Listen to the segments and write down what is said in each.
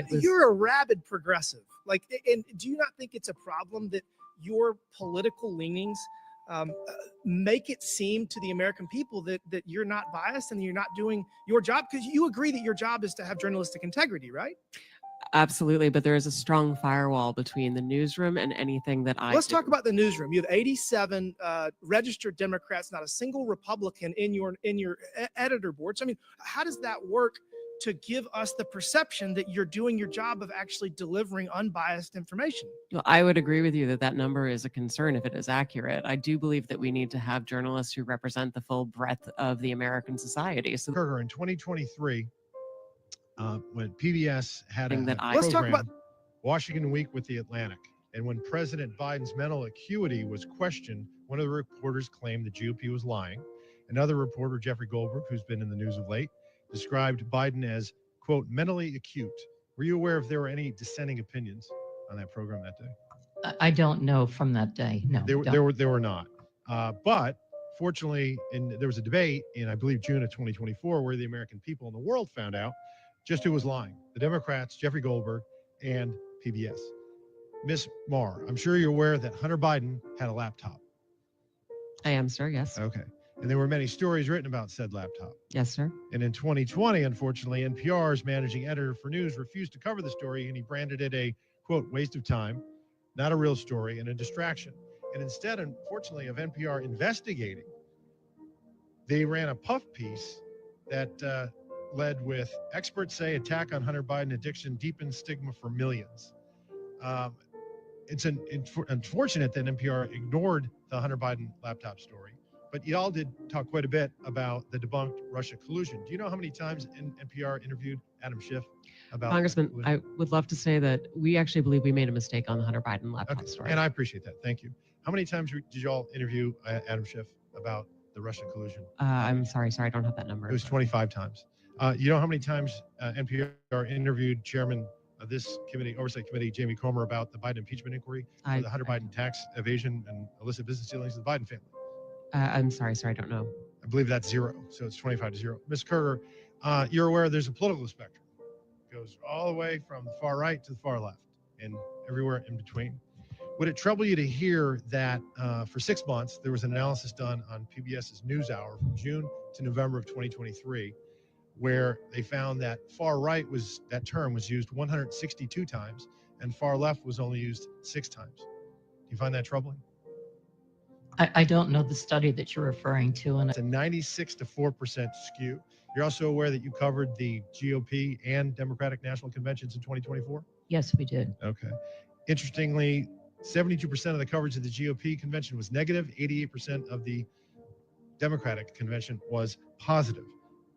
You're a rabid progressive. And do you not think it's a problem that your political leanings make it seem to the American people that you're not biased and you're not doing your job? Because you agree that your job is to have journalistic integrity, right? Absolutely, but there is a strong firewall between the newsroom and anything that I Let's do. talk about the newsroom. You have 87 registered Democrats, not a single Republican in your editor board. So, I mean, how does that work to give us the perception that you're doing your job of actually delivering unbiased information? Well, I would agree with you that that number is a concern if it is accurate. I do believe that we need to have journalists who represent the full breadth of the American society. So In 2023, when PBS had a Let's talk program, about Washington Week with the Atlantic, and when President Biden's mental acuity was questioned, one of the reporters claimed the GOP was lying. Another reporter, Jeffrey Goldberg, who's been in the news of late, described Biden as, quote, mentally acute. Were you aware if there were any dissenting opinions on that program that day? I don't know from that day. No, there were not. But fortunately, there was a debate in, I believe, June of 2024, where the American people and the world found out just who was lying: the Democrats, Jeffrey Goldberg, and PBS. Miss Marr, I'm sure you're aware that Hunter Biden had a laptop. I am, sir. Yes. Okay. And there were many stories written about said laptop. Yes, sir. And in 2020, unfortunately, NPR's managing editor for news refused to cover the story, and he branded it a, quote, waste of time, not a real story, and a distraction. And instead, unfortunately, of NPR investigating, they ran a puff piece that led with experts say attack on Hunter Biden addiction deepens stigma for millions. It's unfortunate that NPR ignored the Hunter Biden laptop story, but y'all did talk quite a bit about the debunked Russia collusion. Do you know how many times NPR interviewed Adam Schiff about Congressman, I would love to say that we actually believe we made a mistake on the Hunter Biden laptop story. And I appreciate that. Thank you. How many times did y'all interview Adam Schiff about the Russian collusion? I'm sorry, I don't have that number. It was 25 times. You know how many times NPR interviewed Chairman of this committee, Oversight Committee, Jamie Comer, about the Biden impeachment inquiry, the Hunter Biden tax evasion and illicit business dealings of the Biden family? I'm sorry, I don't know. I believe that's 0, so it's 25-0. Ms. Kerger, you're aware there's a political spectrum. It goes all the way from the far right to the far left and everywhere in between. Would it trouble you to hear that for 6 months, there was an analysis done on PBS's NewsHour from June to November of 2023, where they found that far right that term was used 162 times and far left was only used 6 times. Do you find that troubling? I don't know the study that you're referring to. And it's a 96 to 4% skew. You're also aware that you covered the GOP and Democratic national conventions in 2024? Yes, we did. Okay. Interestingly, 72% of the coverage of the GOP convention was negative. 88% of the Democratic convention was positive.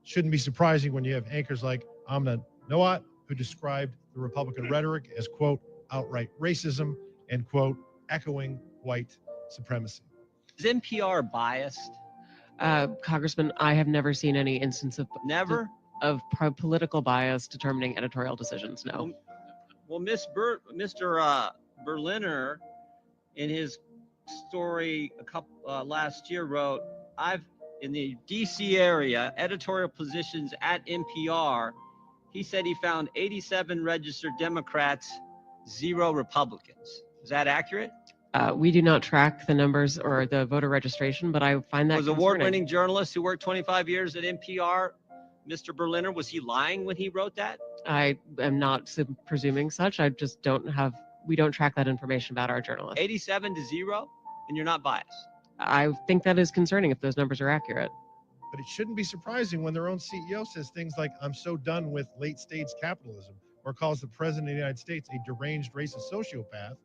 Shouldn't be surprising when you have anchors like Amna Noat, who described the Republican rhetoric as, quote, outright racism and, quote, echoing white supremacy. Is NPR biased? Congressman, I have never seen any instance of political bias determining editorial decisions. No. Well, Mr. Berliner, in his story last year, wrote, in the DC area, editorial positions at NPR, he said he found 87 registered Democrats, 0 Republicans. Is that accurate? We do not track the numbers or the voter registration, but I find that was award-winning journalist who worked 25 years at NPR, Mr. Berliner, was he lying when he wrote that? I am not presuming such. I just we don't track that information about our journalists. 87 to 0, and you're not biased. I think that is concerning if those numbers are accurate. But it shouldn't be surprising when their own CEO says things like, I'm so done with late-stage capitalism, or calls the president of the United States a deranged racist sociopath,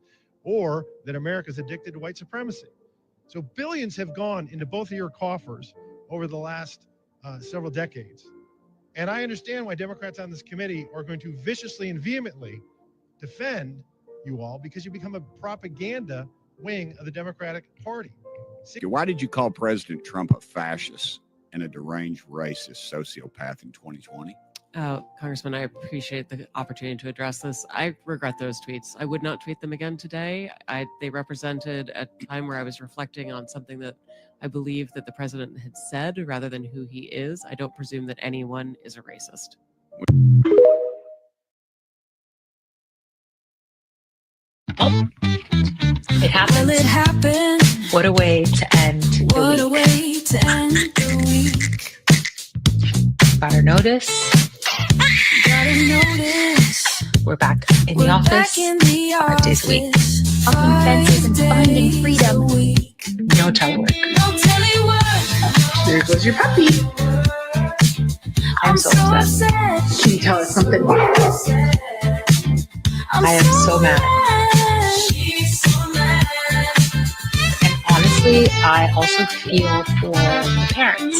or that America's addicted to white supremacy. So billions have gone into both of your coffers over the last several decades. And I understand why Democrats on this committee are going to viciously and vehemently defend you all, because you become a propaganda wing of the Democratic Party. Why did you call President Trump a fascist and a deranged racist sociopath in 2020? Congressman, I appreciate the opportunity to address this. I regret those tweets. I would not tweet them again today. They represented a time where I was reflecting on something that I believe that the president had said rather than who he is. I don't presume that anyone is a racist. Oh, it happened. Well, it happened. What a way to end What the a week. way to end the week. Got our notice. Gotta notice. We're back in We're the office. back in the 5 days a week. office. Up in fences and 5 finding days freedom. a week. No telework. No telework. There goes your puppy. I'm so upset. Can you tell us something? I'm I am so mad. She's so mad. And honestly, I also feel for the parents.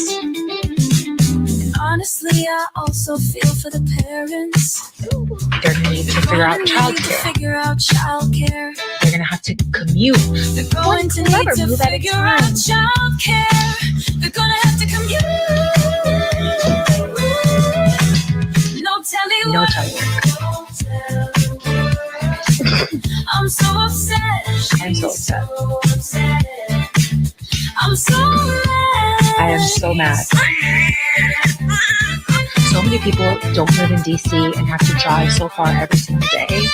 Honestly, I also feel for the parents. They're going to need to figure out childcare. They're going to have to commute. They're going to need Clever, to move at a figure out time. childcare. They're gonna have to commute. No telework. No telework. I'm so upset. I'm so upset. I'm so mad. I am so mad. So many people don't live in DC and have to drive so far every single day.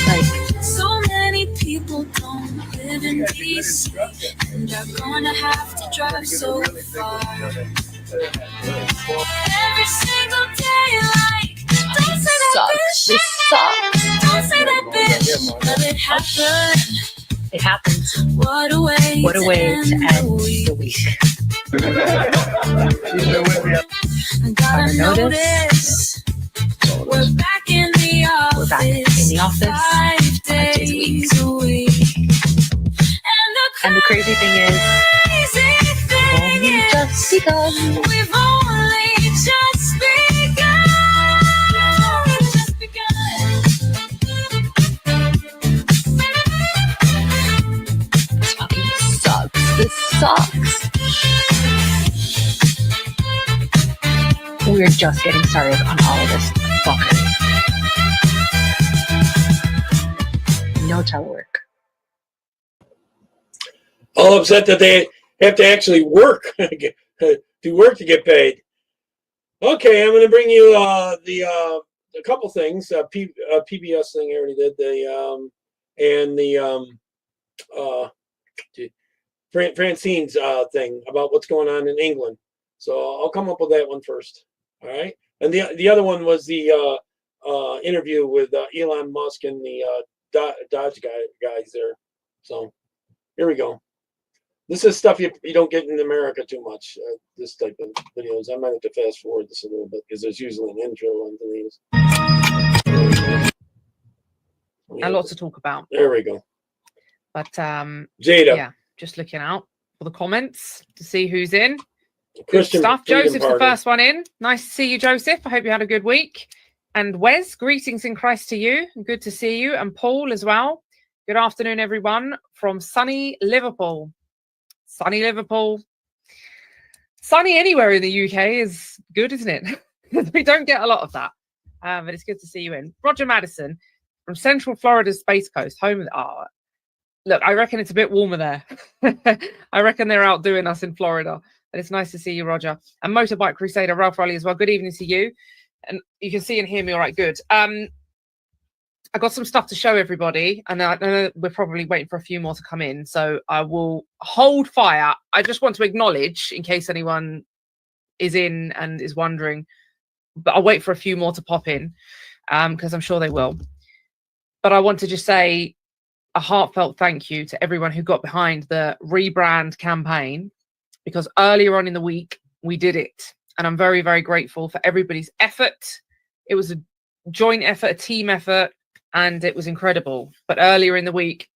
Like, So many people don't live in DC and are gonna have to drive so far. Every single day, like, don't say that sucks. bitch. This sucks. Don't say that bitch. Let it happen. It happens. What a way What a way to end the the week. I gotta Our notice. We're back in the office. We're back in the office 5 days a week. And the crazy thing is, we've only just begun. We've only just begun. Just This fucking sucks. This sucks. We're just getting started on all of this fuckery. No telework. All upset that they have to actually work, do work to get paid. Okay, I'm going to bring you a couple things. PBS thing I already did. Francine's thing about what's going on in England. So I'll come up with that one first. All right, and the other one was the interview with Elon Musk and the Doge guys there. So here we go. This is stuff you don't get in America too much. This type of videos. I might have to fast forward this a little bit because there's usually an intro into these. A lot to talk about. There we go. But Jayda. yeah, just looking out for the comments to see who's in. Good Christian stuff. Freedom Joseph's the Party. first one in. Nice to see you, Joseph. I hope you had a good week. And Wes, greetings in Christ to you. Good to see you. And Paul as well. Good afternoon, everyone, from sunny Liverpool. Sunny Liverpool. Sunny anywhere in the UK is good, isn't it? We don't get a lot of that. But it's good to see you in. Roger Madison from Central Florida's Space Coast, home of look, I reckon it's a bit warmer there. I reckon they're outdoing us in Florida. And it's nice to see you, Roger. And Motorbike Crusader, Ralph Raleigh as well. Good evening to you. And you can see and hear me all right, good. I got some stuff to show everybody. And I know we're probably waiting for a few more to come in. So I will hold fire. I just want to acknowledge, in case anyone is in and is wondering, but I'll wait for a few more to pop in because I'm sure they will. But I want to just say a heartfelt thank you to everyone who got behind the rebrand campaign, because earlier on in the week, we did it. And I'm very, very grateful for everybody's effort. It was a joint effort, a team effort, and it was incredible. But earlier in the week,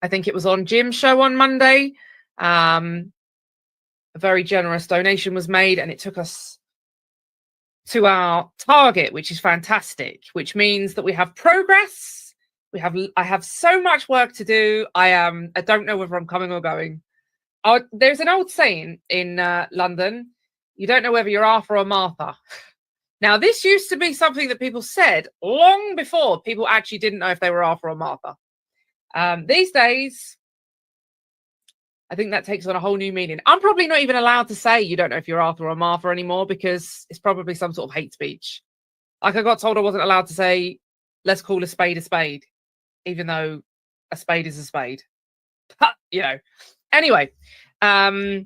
I think it was on Jim's show on Monday, a very generous donation was made, and it took us to our target, which is fantastic, which means that we have progress. I have so much work to do. I don't know whether I'm coming or going. There's an old saying in London, you don't know whether you're Arthur or Martha. Now, this used to be something that people said long before people actually didn't know if they were Arthur or Martha. These days, I think that takes on a whole new meaning. I'm probably not even allowed to say you don't know if you're Arthur or Martha anymore because it's probably some sort of hate speech. Like I got told I wasn't allowed to say, let's call a spade, even though a spade is a spade. You know. Anyway, part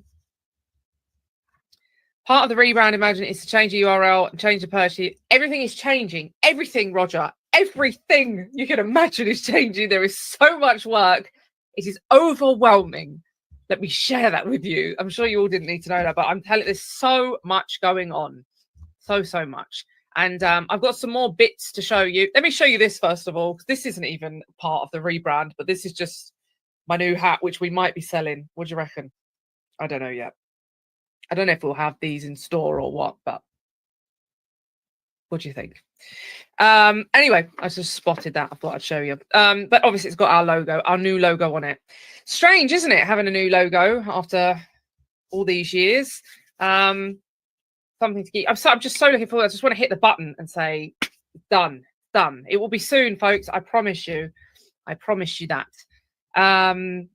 of the rebrand, imagine, is to change the URL and change the purchase. Everything is changing. Everything, Roger. Everything you can imagine is changing. There is so much work. It is overwhelming. Let me share that with you. I'm sure you all didn't need to know that, but I'm telling you, there's so much going on. So much. And I've got some more bits to show you. Let me show you this first of all, because this isn't even part of the rebrand, but this is just my new hat, which we might be selling. What do you reckon? I don't know yet. I don't know if we'll have these in store or what, but what do you think? Anyway, I just spotted that. I thought I'd show you. But obviously it's got our logo, our new logo on it. Strange, isn't it, having a new logo after all these years? Something to keep. I'm just so looking forward. I just want to hit the button and say, done. It will be soon, folks. I promise you. I promise you that.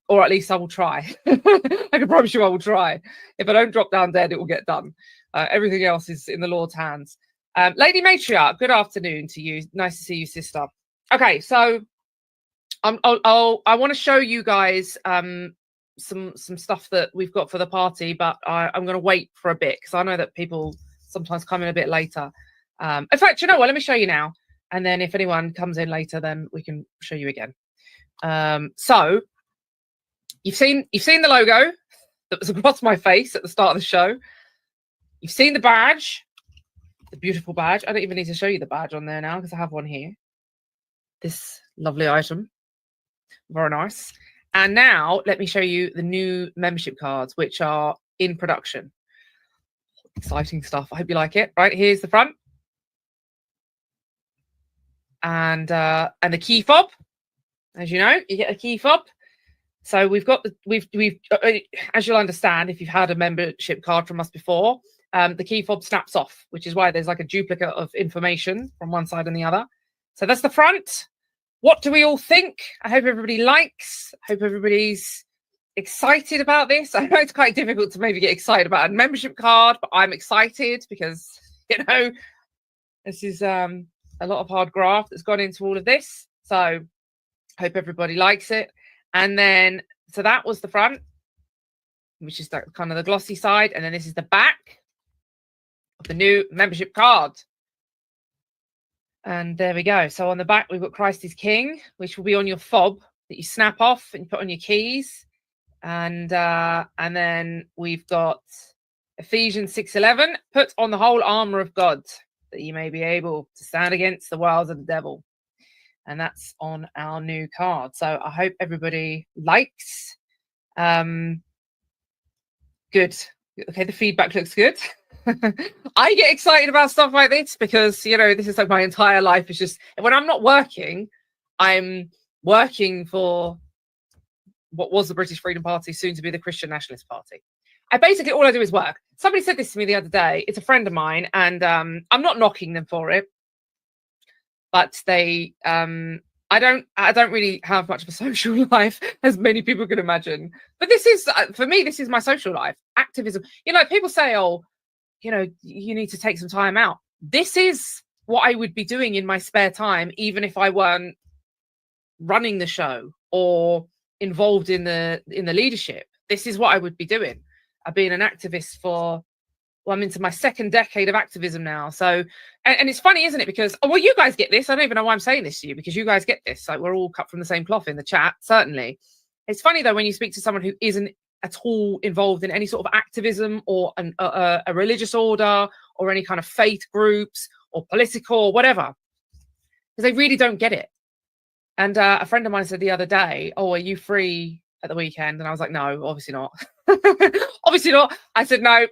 Or at least I will try. I can promise you I will try. If I don't drop down dead, it will get done. Everything else is in the Lord's hands. Lady Matriarch, good afternoon to you. Nice to see you, sister. Okay, so I want to show you guys some stuff that we've got for the party, but I'm going to wait for a bit because I know that people sometimes come in a bit later. In fact, you know what? Let me show you now, and then if anyone comes in later, then we can show you again. So you've seen the logo that was across my face at the start of the show. You've seen the badge, the beautiful badge. I don't even need to show you the badge on there now because I have one here. This lovely item, very nice. And now let me show you the new membership cards, which are in production. Exciting stuff. I hope you like it. Right, here's the front, and the key fob. As you know, you get a key fob. So we've got we've as you'll understand if you've had a membership card from us before, the key fob snaps off, which is why there's like a duplicate of information from one side and the other. So that's the front. What do we all think? I hope everybody likes. I hope everybody's excited about this. I know it's quite difficult to maybe get excited about a membership card, but I'm excited because, you know, this is a lot of hard graft that's gone into all of this. So hope everybody likes it. And then, so that was the front, which is that kind of the glossy side. And then this is the back of the new membership card. And there we go. So on the back, we've got Christ is King, which will be on your fob that you snap off and you put on your keys. And then we've got Ephesians 6:11, put on the whole armor of God that you may be able to stand against the wiles of the devil. And that's on our new card. So I hope everybody likes. Good. Okay, the feedback looks good. I get excited about stuff like this because, you know, this is like my entire life is just, when I'm not working, I'm working for what was the British Freedom Party, soon to be the Christian Nationalist Party. Basically, all I do is work. Somebody said this to me the other day. It's a friend of mine, and I'm not knocking them for it. But they, I don't really have much of a social life, as many people can imagine. But this is, for me, this is my social life. Activism. You know, people say, oh, you know, you need to take some time out. This is what I would be doing in my spare time, even if I weren't running the show or involved in the leadership. This is what I would be doing. I've been an activist for, well, I'm into my second decade of activism now. So, and it's funny, isn't it? Because, oh, well, you guys get this. I don't even know why I'm saying this to you, because you guys get this. Like, we're all cut from the same cloth in the chat, certainly. It's funny, though, when you speak to someone who isn't at all involved in any sort of activism or a religious order or any kind of faith groups or political or whatever, because they really don't get it. And a friend of mine said the other day, oh, are you free at the weekend? And I was like, no, obviously not. Obviously not. I said, no.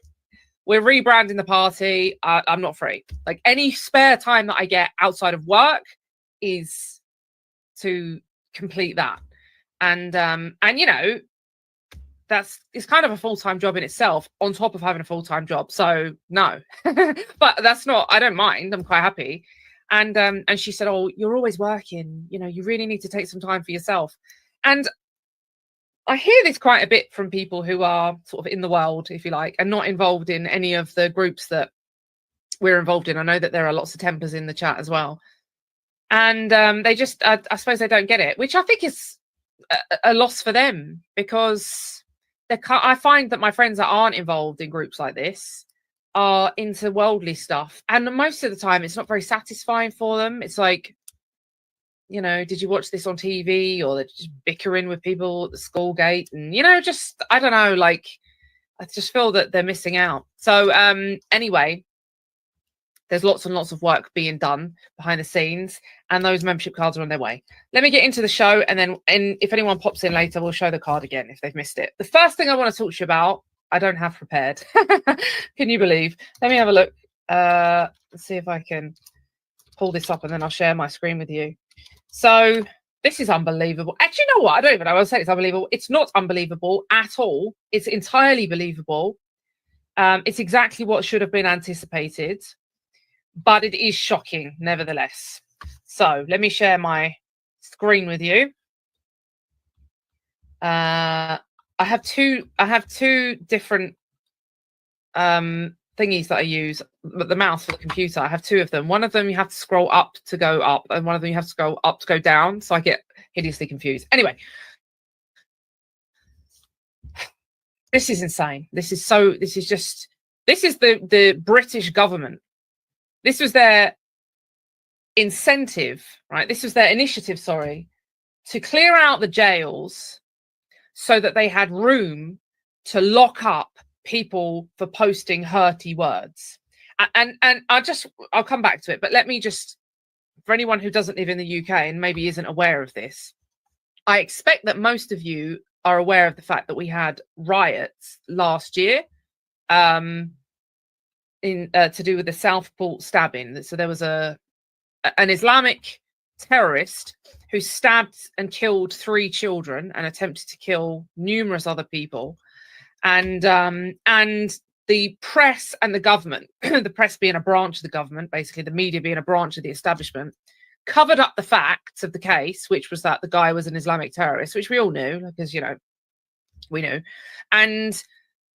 We're rebranding the party. I'm not free. Like, any spare time that I get outside of work is to complete that. And you know, it's kind of a full-time job in itself on top of having a full-time job. So no, but that's not, I don't mind. I'm quite happy. And she said, oh, you're always working. You know, you really need to take some time for yourself. And I hear this quite a bit from people who are sort of in the world, if you like, and not involved in any of the groups that we're involved in. I know that there are lots of tempers in the chat as well. And they just, I suppose they don't get it, which I think is a loss for them, because I find that my friends that aren't involved in groups like this are into worldly stuff, and most of the time it's not very satisfying for them. It's like, you know, did you watch this on TV? Or they're just bickering with people at the school gate, and, you know, just, I don't know, like, I just feel that they're missing out. So anyway, there's lots and lots of work being done behind the scenes, and those membership cards are on their way. Let me get into the show, and then if anyone pops in later, we'll show the card again if they've missed it. The first thing I want to talk to you about, I don't have prepared. Can you believe? Let me have a look. Let's see if I can pull this up, and then I'll share my screen with you. So this is unbelievable. Actually, you know what? I don't even know. I'll say it's unbelievable. It's not unbelievable at all. It's entirely believable. It's exactly what should have been anticipated, but it is shocking nevertheless. So let me share my screen with you. I have two different thingies that I use, the mouse for the computer. I have two of them. One of them you have to scroll up to go up, and one of them you have to scroll up to go down. So I get hideously confused. Anyway, this is insane. This is the British government. This was their incentive, right? This was their initiative, sorry, to clear out the jails so that they had room to lock up people for posting hurty words. And I'll come back to it, but let me just, for anyone who doesn't live in the UK and maybe isn't aware of this, I expect that most of you are aware of the fact that we had riots last year to do with the Southport stabbing. So there was an Islamic terrorist who stabbed and killed 3 children and attempted to kill numerous other people. And the press and the government, the press being a branch of the government, basically the media being a branch of the establishment, covered up the facts of the case, which was that the guy was an Islamic terrorist, which we all knew, because, you know, we knew. And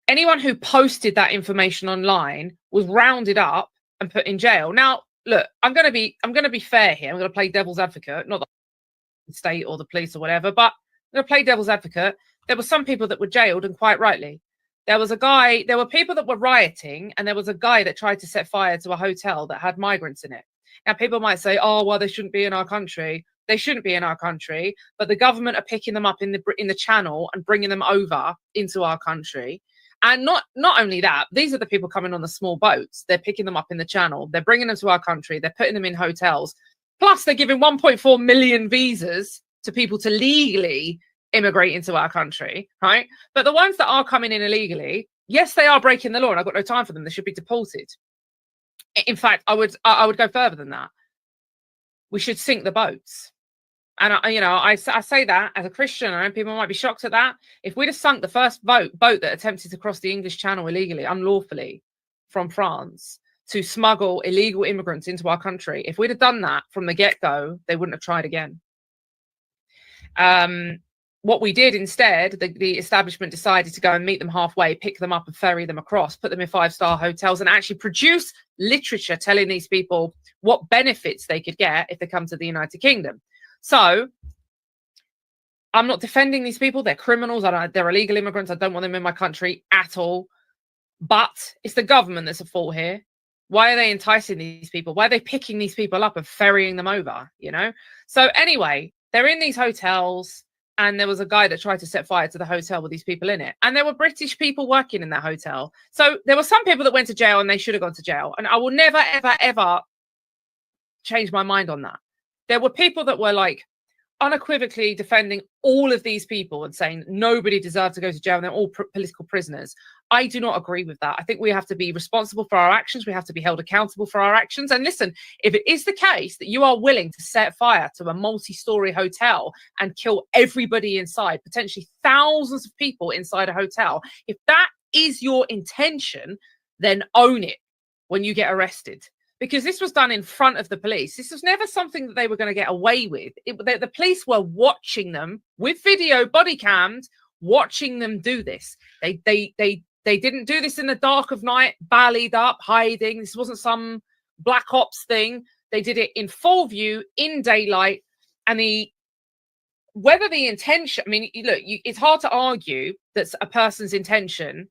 anyone who posted that information online was rounded up and put in jail. Now, look, I'm going to be fair here. I'm going to play devil's advocate, not the state or the police or whatever, but I'm going to play devil's advocate. There were some people that were jailed, and quite rightly. There were people that were rioting, and there was a guy that tried to set fire to a hotel that had migrants in it. Now, people might say, oh, well, they shouldn't be in our country. They shouldn't be in our country, but the government are picking them up in the channel and bringing them over into our country. And not only that, these are the people coming on the small boats. They're picking them up in the channel. They're bringing them to our country. They're putting them in hotels. Plus, they're giving 1.4 million visas to people to legally immigrate into our country, right? But the ones that are coming in illegally, yes, they are breaking the law, and I've got no time for them. They should be deported. In fact, I would go further than that. We should sink the boats. And I say that as a Christian, and people might be shocked at that. If we'd have sunk the first boat that attempted to cross the English Channel illegally, unlawfully, from France to smuggle illegal immigrants into our country, if we'd have done that from the get-go, they wouldn't have tried again. What we did instead, the establishment decided to go and meet them halfway, pick them up and ferry them across, put them in 5-star hotels, and actually produce literature telling these people what benefits they could get if they come to the United Kingdom. So I'm not defending these people. They're criminals. They're illegal immigrants. I don't want them in my country at all. But it's the government that's at fault here. Why are they enticing these people? Why are they picking these people up and ferrying them over? You know? So anyway, they're in these hotels, and there was a guy that tried to set fire to the hotel with these people in it. And there were British people working in that hotel. So there were some people that went to jail, and they should have gone to jail. And I will never, ever, ever change my mind on that. There were people that were like unequivocally defending all of these people and saying nobody deserved to go to jail and they're all political prisoners. I do not agree with that. I think we have to be responsible for our actions. We have to be held accountable for our actions. And listen, if it is the case that you are willing to set fire to a multi-story hotel and kill everybody inside, potentially thousands of people inside a hotel, if that is your intention, then own it when you get arrested. Because this was done in front of the police. This was never something that they were going to get away with. The police were watching them with video, body cams, watching them do this. They didn't do this in the dark of night, ballied up, hiding. This wasn't some black ops thing. They did it in full view, in daylight. And the whether the intention, I mean, look, it's hard to argue that a person's intention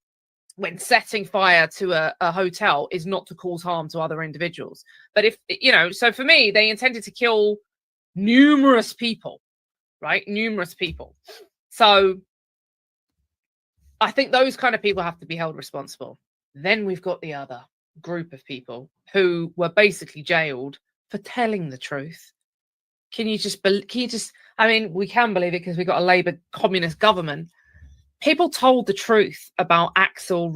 when setting fire to a hotel is not to cause harm to other individuals. But if, you know, so for me, they intended to kill numerous people, right? Numerous people. So I think those kind of people have to be held responsible. Then we've got the other group of people who were basically jailed for telling the truth. Can you just, I mean, we can believe it because we've got a Labour communist government. People told the truth about Axel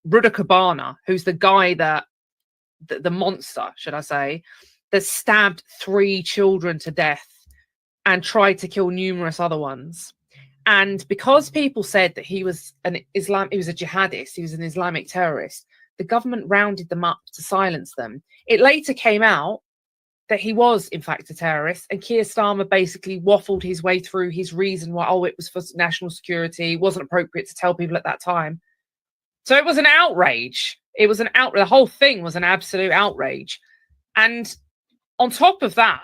Rudakabana, who's the guy that, the monster, should I say, that stabbed 3 children to death and tried to kill numerous other ones. And because people said that he was he was a jihadist, he was an Islamic terrorist, the government rounded them up to silence them. It later came out that he was, in fact, a terrorist, and Keir Starmer basically waffled his way through his reason why, it was for national security, it wasn't appropriate to tell people at that time. So it was an outrage. It was an outrage. The whole thing was an absolute outrage. And on top of that,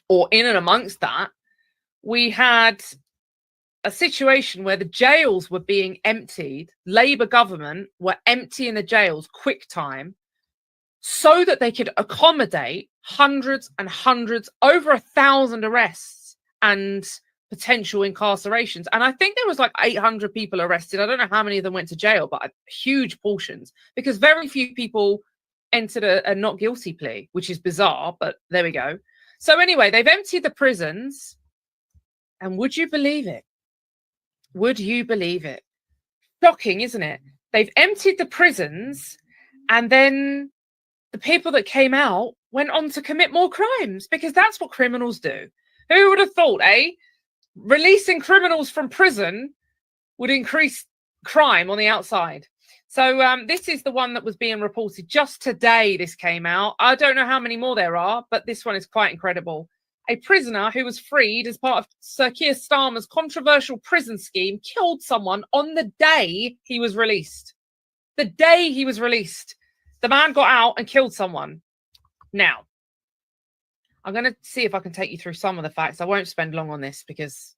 or in and amongst that, we had a situation where the jails were being emptied. Labour government were emptying the jails quick time so that they could accommodate hundreds and hundreds, over 1,000 arrests and potential incarcerations. And I think there was like 800 people arrested. I don't know how many of them went to jail, but huge portions, because very few people entered a not guilty plea, which is bizarre, but there we go. So anyway, they've emptied the prisons. And would you believe it? Would you believe it? Shocking, isn't it? They've emptied the prisons, and then the people that came out went on to commit more crimes, because that's what criminals do. Who would have thought, eh? Releasing criminals from prison would increase crime on the outside. So this is the one that was being reported just today. This came out. I don't know how many more there are, but this one is quite incredible. A prisoner who was freed as part of Sir Keir Starmer's controversial prison scheme killed someone on the day he was released. The day he was released, the man got out and killed someone. Now, I'm going to see if I can take you through some of the facts. I won't spend long on this because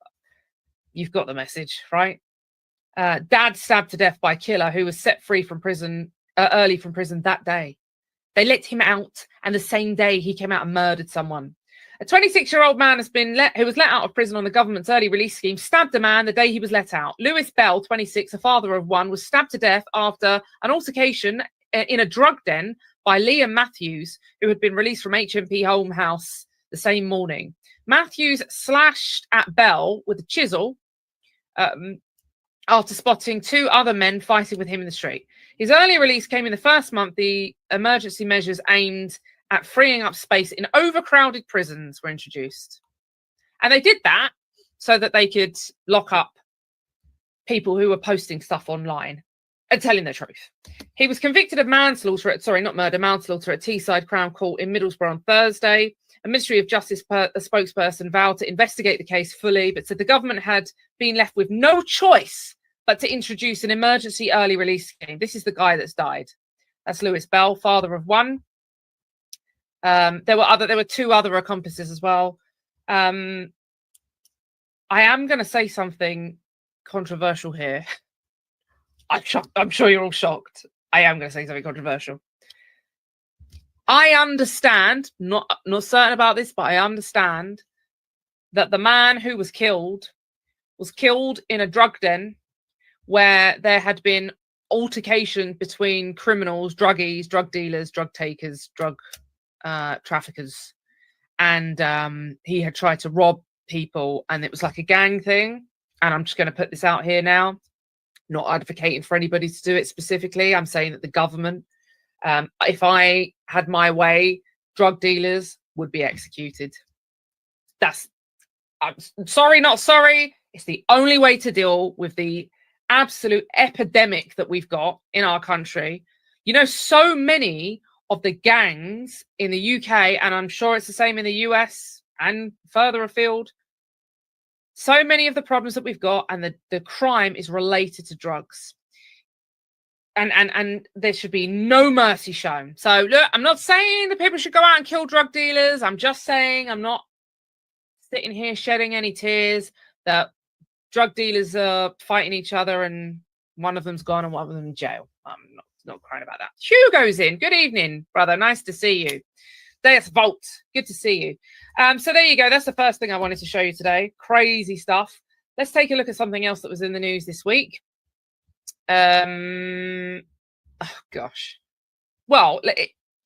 you've got the message, right? Dad stabbed to death by killer who was set free from prison early from prison that day. They let him out, and the same day he came out and murdered someone. A 26-year-old man who was let out of prison on the government's early release scheme stabbed a man the day he was let out. Lewis Bell, 26, a father of one, was stabbed to death after an altercation in a drug den by Liam Matthews, who had been released from HMP Home House the same morning. Matthews slashed at Bell with a chisel after spotting 2 other men fighting with him in the street. His early release came in the first month. The emergency measures aimed at freeing up space in overcrowded prisons were introduced. And they did that so that they could lock up people who were posting stuff online and telling the truth. He was convicted of manslaughter at Teesside Crown Court in Middlesbrough on Thursday. A Ministry of Justice spokesperson vowed to investigate the case fully, but said the government had been left with no choice but to introduce an emergency early release scheme. This is the guy that's died. That's Lewis Bell, father of one. There were 2 other accomplices as well. I am going to say something controversial here. I'm sure you're all shocked. I am going to say something controversial. I understand, not certain about this, but I understand that the man who was killed in a drug den where there had been altercation between criminals, druggies, drug dealers, drug takers, drug traffickers, and he had tried to rob people, and it was like a gang thing. And I'm just going to put this out here now, not advocating for anybody to do it specifically. I'm saying that the government, if I had my way, drug dealers would be executed. I'm sorry, not sorry. It's the only way to deal with the absolute epidemic that we've got in our country. You know, so many of the gangs in the UK, and I'm sure it's the same in the US and further afield, so many of the problems that we've got and the crime is related to drugs. And there should be no mercy shown. So look, I'm not saying that people should go out and kill drug dealers. I'm just saying I'm not sitting here shedding any tears that drug dealers are fighting each other and one of them's gone and one of them in jail. I'm not crying about that. Hugo's in. Good evening, brother. Nice to see you. Deus Volt. Good to see you. So there you go. That's the first thing I wanted to show you today. Crazy stuff. Let's take a look at something else that was in the news this week. Oh, gosh. Well,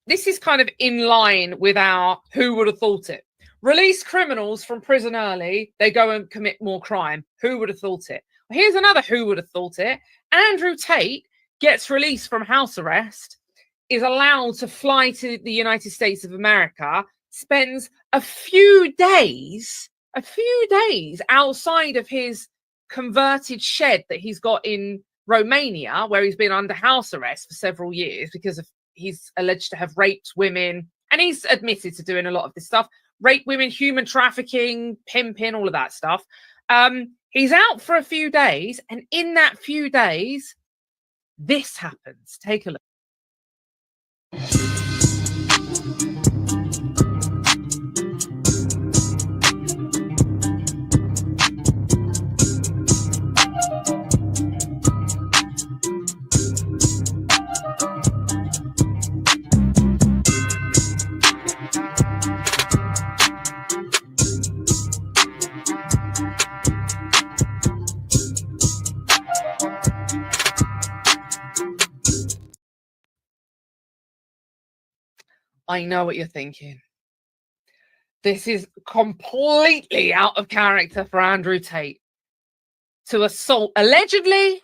this is kind of in line with our who would have thought it. Release criminals from prison early, they go and commit more crime. Who would have thought it? Well, here's another who would have thought it. Andrew Tate gets released from house arrest, is allowed to fly to the United States of America, spends a few days outside of his converted shed that he's got in Romania, where he's been under house arrest for several years because of he's alleged to have raped women, and he's admitted to doing a lot of this stuff. Rape women, human trafficking, pimping, all of that stuff. He's out for a few days, and in that few days, this happens. Take a look. I know what you're thinking. This is completely out of character for Andrew Tate to assault, allegedly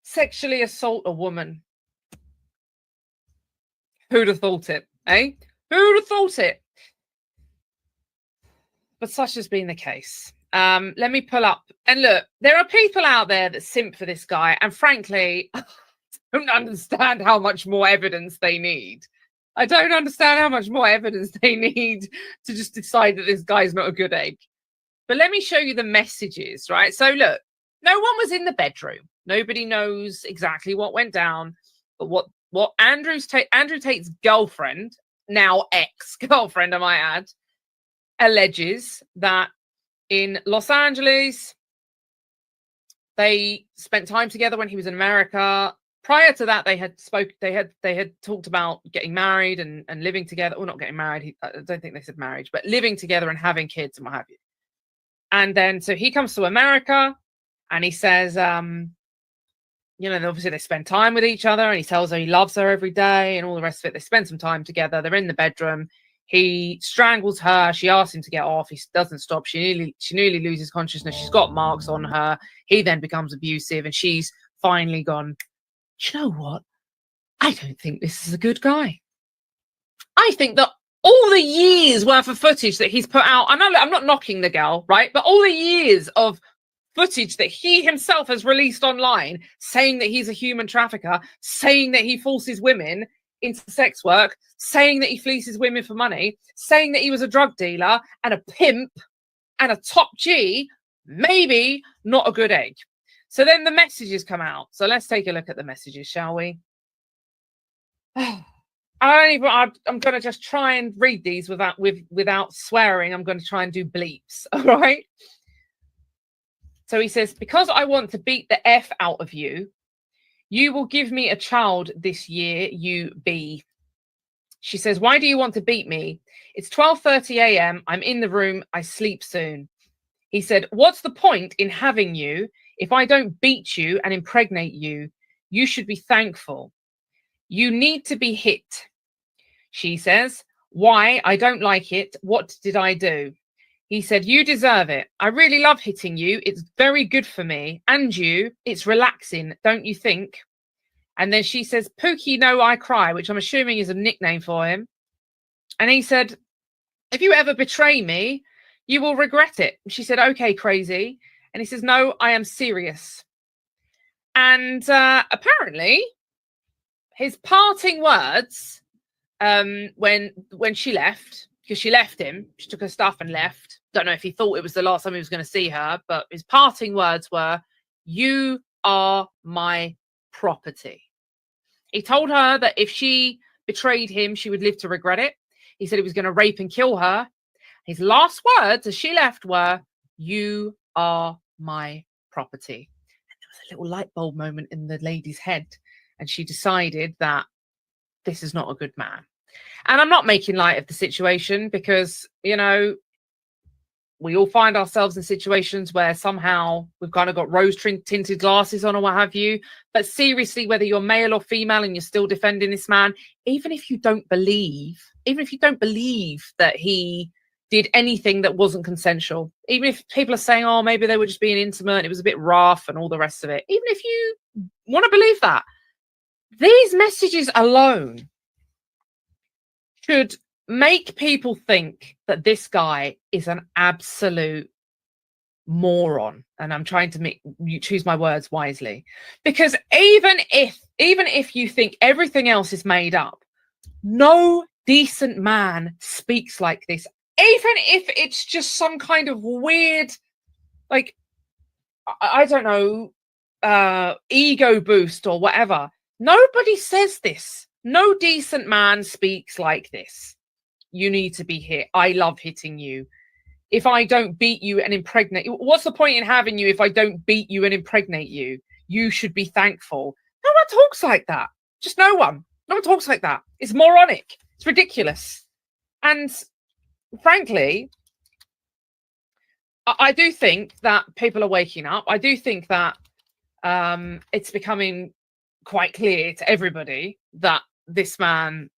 sexually assault a woman. Who'd have thought it, eh? Who'd have thought it? But such has been the case. Let me pull up. And look, there are people out there that simp for this guy. And frankly, I don't understand how much more evidence they need. I don't understand how much more evidence they need to just decide that this guy's not a good egg. But let me show you the messages, right? So look, no one was in the bedroom. Nobody knows exactly what went down. But what Andrew Tate's girlfriend, now ex-girlfriend, I might add, alleges that in Los Angeles, they spent time together when he was in America. Prior to that, they had talked about getting married and living together. Well, not getting married. I don't think they said marriage, but living together and having kids and what have you. And then, so he comes to America and he says, obviously they spend time with each other and he tells her he loves her every day and all the rest of it. They spend some time together. They're in the bedroom. He strangles her. She asks him to get off. He doesn't stop. She nearly loses consciousness. She's got marks on her. He then becomes abusive and she's finally gone, you know what? I don't think this is a good guy. I think that all the years worth of footage that he's put out, I'm not knocking the girl, right? But all the years of footage that he himself has released online saying that he's a human trafficker, saying that he forces women into sex work, saying that he fleeces women for money, saying that he was a drug dealer and a pimp and a top G, maybe not a good egg. So then the messages come out. So let's take a look at the messages, shall we? I'm going to just try and read these without swearing. I'm going to try and do bleeps. All right. So he says, because I want to beat the F out of you, you will give me a child this year, you B. She says, why do you want to beat me? It's 12:30 a.m. I'm in the room. I sleep soon. He said, what's the point in having you? If I don't beat you and impregnate you, you should be thankful. You need to be hit. She says, why? I don't like it. What did I do? He said, you deserve it. I really love hitting you. It's very good for me. And you, it's relaxing, don't you think? And then she says, Pookie, no, I cry, which I'm assuming is a nickname for him. And he said, if you ever betray me, you will regret it. She said, okay, crazy. And he says, no, I am serious. And apparently his parting words when she left, because she left him, she took her stuff and left. Don't know if he thought it was the last time he was going to see her, but his parting words were, you are my property. He told her that if she betrayed him, she would live to regret it. He said he was going to rape and kill her. His last words as she left were, "You are my property." And there was a little light bulb moment in the lady's head, and she decided that this is not a good man. And I'm not making light of the situation because, you know, we all find ourselves in situations where somehow we've kind of got rose-tinted glasses on or what have you. But seriously, whether you're male or female and you're still defending this man, even if you don't believe that he did anything that wasn't consensual, even if people are saying, oh, maybe they were just being intimate, it was a bit rough and all the rest of it, even if you want to believe that, these messages alone should make people think that this guy is an absolute moron. And I'm trying to make you choose my words wisely, because even if you think everything else is made up, no decent man speaks like this, even if it's just some kind of weird, like, I don't know, ego boost or whatever. Nobody says this. No decent man speaks like this. You need to be hit. I love hitting you. If I don't beat you and impregnate you, what's the point in having you if I don't beat you and impregnate you? You should be thankful. No one talks like that. Just no one. No one talks like that. It's moronic. It's ridiculous. And frankly, I do think that people are waking up. I do think that it's becoming quite clear to everybody that this man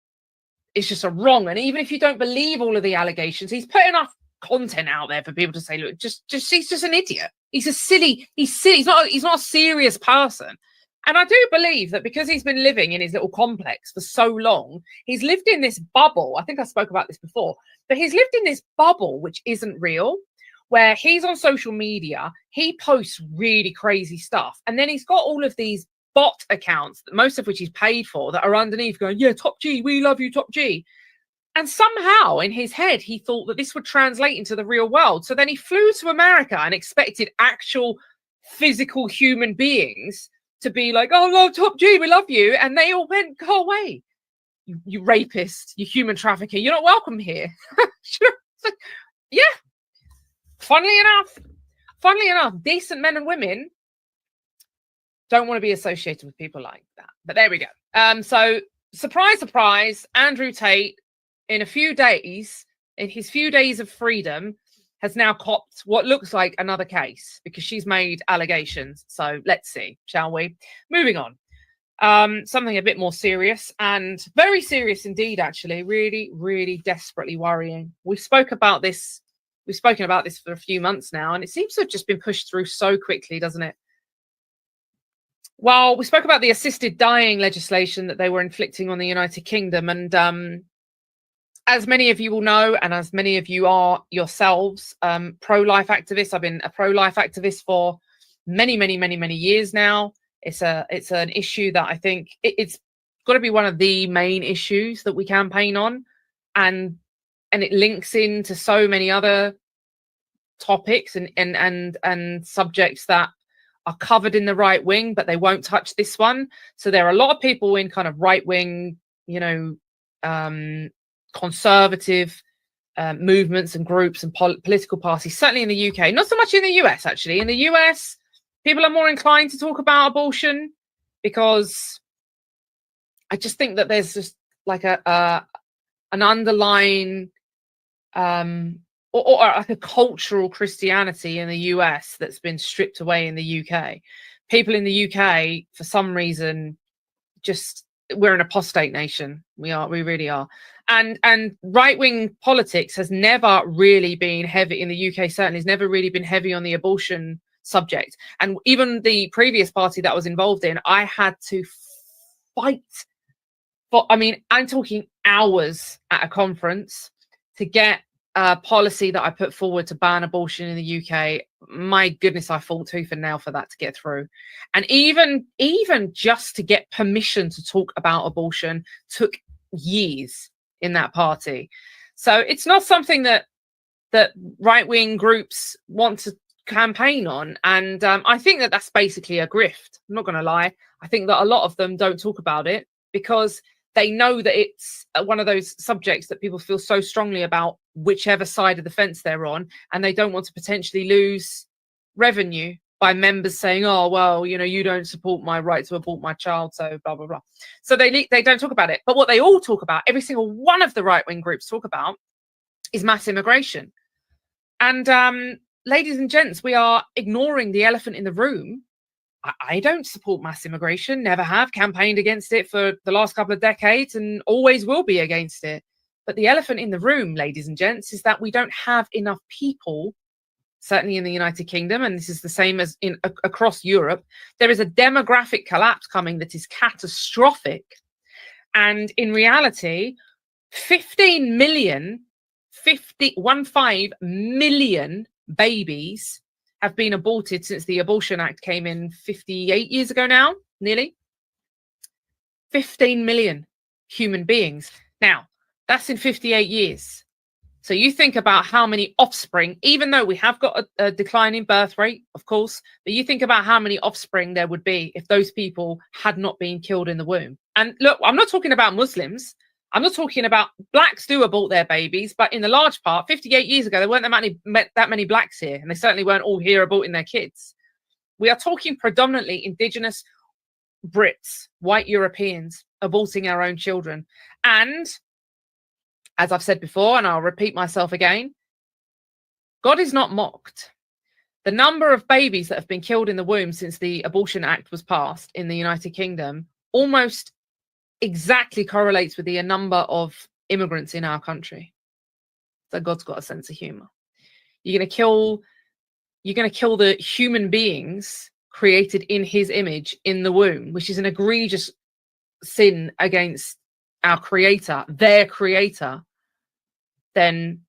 is just a wrong. And even if you don't believe all of the allegations, he's put enough content out there for people to say, look, just he's just an idiot. He's silly. He's not a serious person. And I do believe that because he's been living in his little complex for so long, he's lived in this bubble. I think I spoke about this before, but he's lived in this bubble which isn't real, where he's on social media, he posts really crazy stuff, and then he's got all of these bot accounts, most of which he's paid for, that are underneath going, yeah, Top G, we love you, Top G. And somehow in his head, he thought that this would translate into the real world. So then he flew to America and expected actual physical human beings to be like, oh, no, Top G, we love you. And they all went, go away, you rapist, you human trafficker. You're not welcome here. Yeah. Funnily enough, decent men and women don't want to be associated with people like that. But there we go. So surprise, surprise, Andrew Tate, in his few days of freedom, has now copped what looks like another case because she's made allegations. So let's see, shall we? Moving on. Something a bit more serious, and very serious indeed, actually. Really, really desperately worrying. We've spoken about this for a few months now, and it seems to have just been pushed through so quickly, doesn't it? Well, we spoke about the assisted dying legislation that they were inflicting on the United Kingdom. And as many of you will know, and as many of you are yourselves, pro-life activists, I've been a pro-life activist for many, many, many, many years now. It's an issue that I think it's got to be one of the main issues that we campaign on. And it links into so many other topics and subjects that are covered in the right wing, but they won't touch this one. So there are a lot of people in kind of right wing, conservative movements and groups and political parties, certainly in the UK, not so much in the US, actually. In the US, people are more inclined to talk about abortion because I just think that there's just like an underlying or like a cultural Christianity in the US that's been stripped away in the UK. People in the UK, for some reason, we're an apostate nation. We really are. And right-wing politics has never really been heavy in the UK, certainly has never really been heavy on the abortion subject. And even the previous party that I was involved in, I had to fight for, I'm talking hours at a conference to get a policy that I put forward to ban abortion in the UK. My goodness, I fought tooth and nail for that to get through. And even just to get permission to talk about abortion took years in that party. So it's not something that right-wing groups want to campaign on. And I think that that's basically a grift. I'm not going to lie. I think that a lot of them don't talk about it because they know that it's one of those subjects that people feel so strongly about, whichever side of the fence they're on, and they don't want to potentially lose revenue by members saying, oh, well, you know, you don't support my right to abort my child, so blah, blah, blah. So they don't talk about it. But what they all talk about, every single one of the right-wing groups talk about, is mass immigration. And ladies and gents, we are ignoring the elephant in the room. I don't support mass immigration, never have, campaigned against it for the last couple of decades and always will be against it. But the elephant in the room, ladies and gents, is that we don't have enough people, certainly in the United Kingdom, and this is the same as across Europe. There is a demographic collapse coming that is catastrophic. And in reality, 15 million babies have been aborted since the Abortion Act came in 58 years ago now, nearly. 15 million human beings. Now, that's in 58 years. So you think about how many offspring, even though we have got a decline in birth rate, of course, but you think about how many offspring there would be if those people had not been killed in the womb. And look, I'm not talking about Muslims. I'm not talking about blacks do abort their babies, but in the large part, 58 years ago, there weren't that many blacks here, and they certainly weren't all here aborting their kids. We are talking predominantly indigenous Brits, white Europeans, aborting our own children. And as I've said before, and I'll repeat myself again, God is not mocked. The number of babies that have been killed in the womb since the Abortion Act was passed in the United Kingdom almost exactly correlates with the number of immigrants in our country. So God's got a sense of humor. You're going to kill the human beings created in his image in the womb, which is an egregious sin against our creator, their creator. Then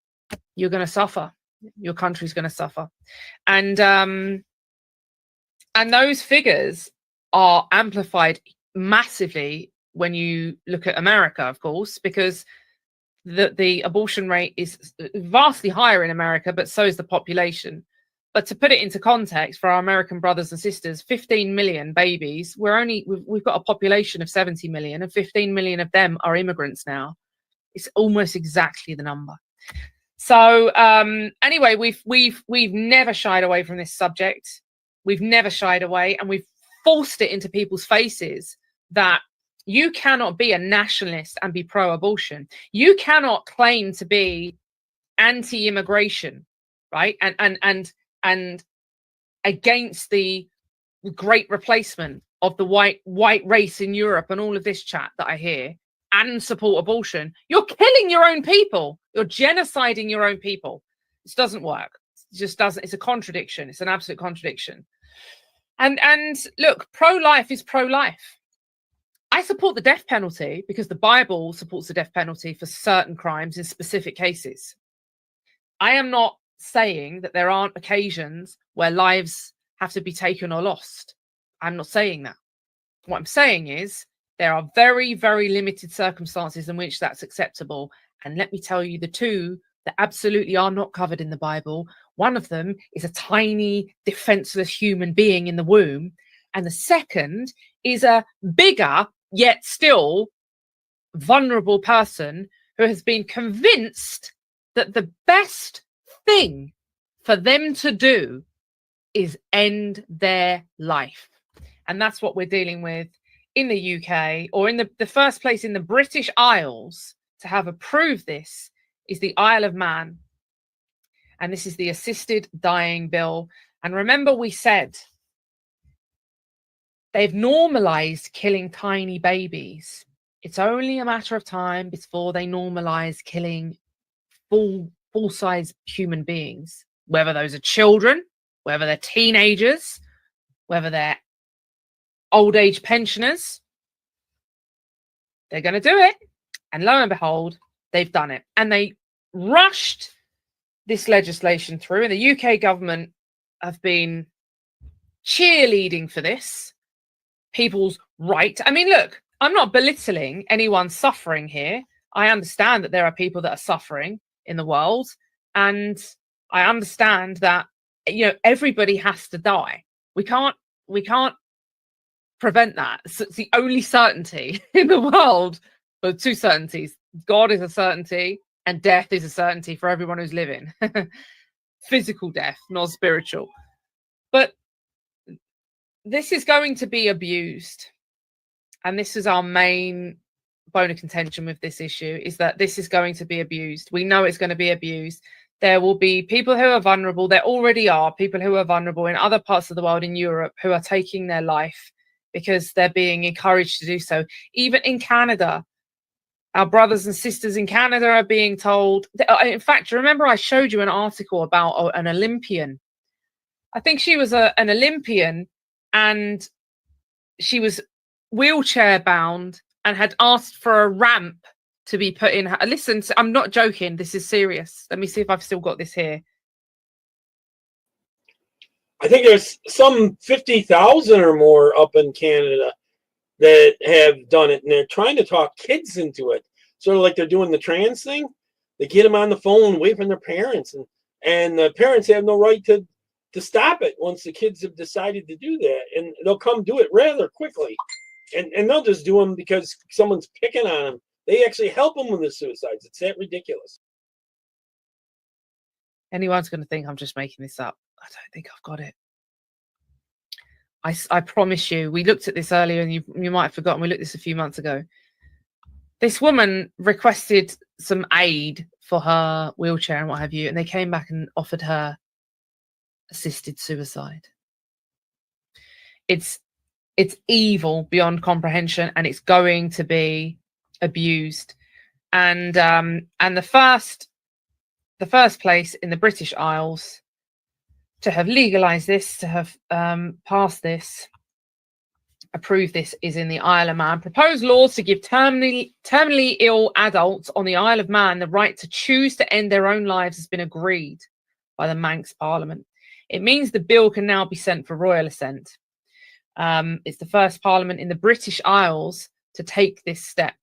you're going to suffer. Your country's going to suffer. And those figures are amplified massively when you look at America, of course, because the abortion rate is vastly higher in America, but so is the population. But to put it into context for our American brothers and sisters, 15 million babies, we've got a population of 70 million, and 15 million of them are immigrants now. It's almost exactly the number. So anyway, we've never shied away from this subject. We've never shied away, and we've forced it into people's faces that you cannot be a nationalist and be pro-abortion. You cannot claim to be anti-immigration, right? And against the great replacement of the white race in Europe and all of this chat that I hear, and support abortion. You're killing your own people. You're genociding your own people. This doesn't work. It just doesn't. It's a contradiction. It's an absolute contradiction. And look, pro-life is pro-life. I support the death penalty because the Bible supports the death penalty for certain crimes in specific cases. I am not saying that there aren't occasions where lives have to be taken or lost. I'm not saying that. What I'm saying is there are very, very limited circumstances in which that's acceptable. And let me tell you the two that absolutely are not covered in the Bible. One of them is a tiny, defenseless human being in the womb. And the second is a bigger, yet still vulnerable person who has been convinced that the best thing for them to do is end their life. And that's what we're dealing with in the UK, or in the first place in the British Isles to have approved this is the Isle of Man. And this is the Assisted Dying Bill. And remember, we said they've normalized killing tiny babies. It's only a matter of time before they normalize killing full-size human beings, whether those are children, whether they're teenagers, whether they're old age pensioners. They're going to do it. And lo and behold, they've done it. And they rushed this legislation through. And the UK government have been cheerleading for this. People's right. I mean, look, I'm not belittling anyone suffering here. I understand that there are people that are suffering in the world. And I understand that, you know, everybody has to die. We can't prevent that. It's the only certainty in the world but two certainties. God is a certainty and death is a certainty for everyone who's living. Physical death, not spiritual. But this is going to be abused. And this is our main bone of contention with this issue, is that this is going to be abused. We know it's going to be abused. There will be people who are vulnerable. There already are people who are vulnerable in other parts of the world, in Europe, who are taking their life because they're being encouraged to do so. Even in Canada, our brothers and sisters in Canada are being told. In fact, remember I showed you an article about an Olympian. I think she was an Olympian, and she was wheelchair bound and had asked for a ramp to be put in her. Listen, I'm not joking. This is serious. Let me see if I've still got this here. I think there's some 50,000 or more up in Canada that have done it, and they're trying to talk kids into it. Sort of like they're doing the trans thing. They get them on the phone away from their parents, and the parents have no right to stop it once the kids have decided to do that. And they'll come do it rather quickly. And they'll just do them because someone's picking on them. They actually help them with the suicides. It's that ridiculous. Anyone's going to think I'm just making this up. I don't think I've got it. I promise you, we looked at this earlier, and you might have forgotten. We looked at this a few months ago. This woman requested some aid for her wheelchair and what have you, and they came back and offered her assisted suicide. It's evil beyond comprehension, and it's going to be abused. And the first place in the British Isles to have legalized this, to have passed this, approved this, is in the Isle of Man. Proposed laws to give terminally ill adults on the Isle of Man the right to choose to end their own lives has been agreed by the Manx Parliament. It means the bill can now be sent for royal assent. It's the first parliament in the British Isles to take this step.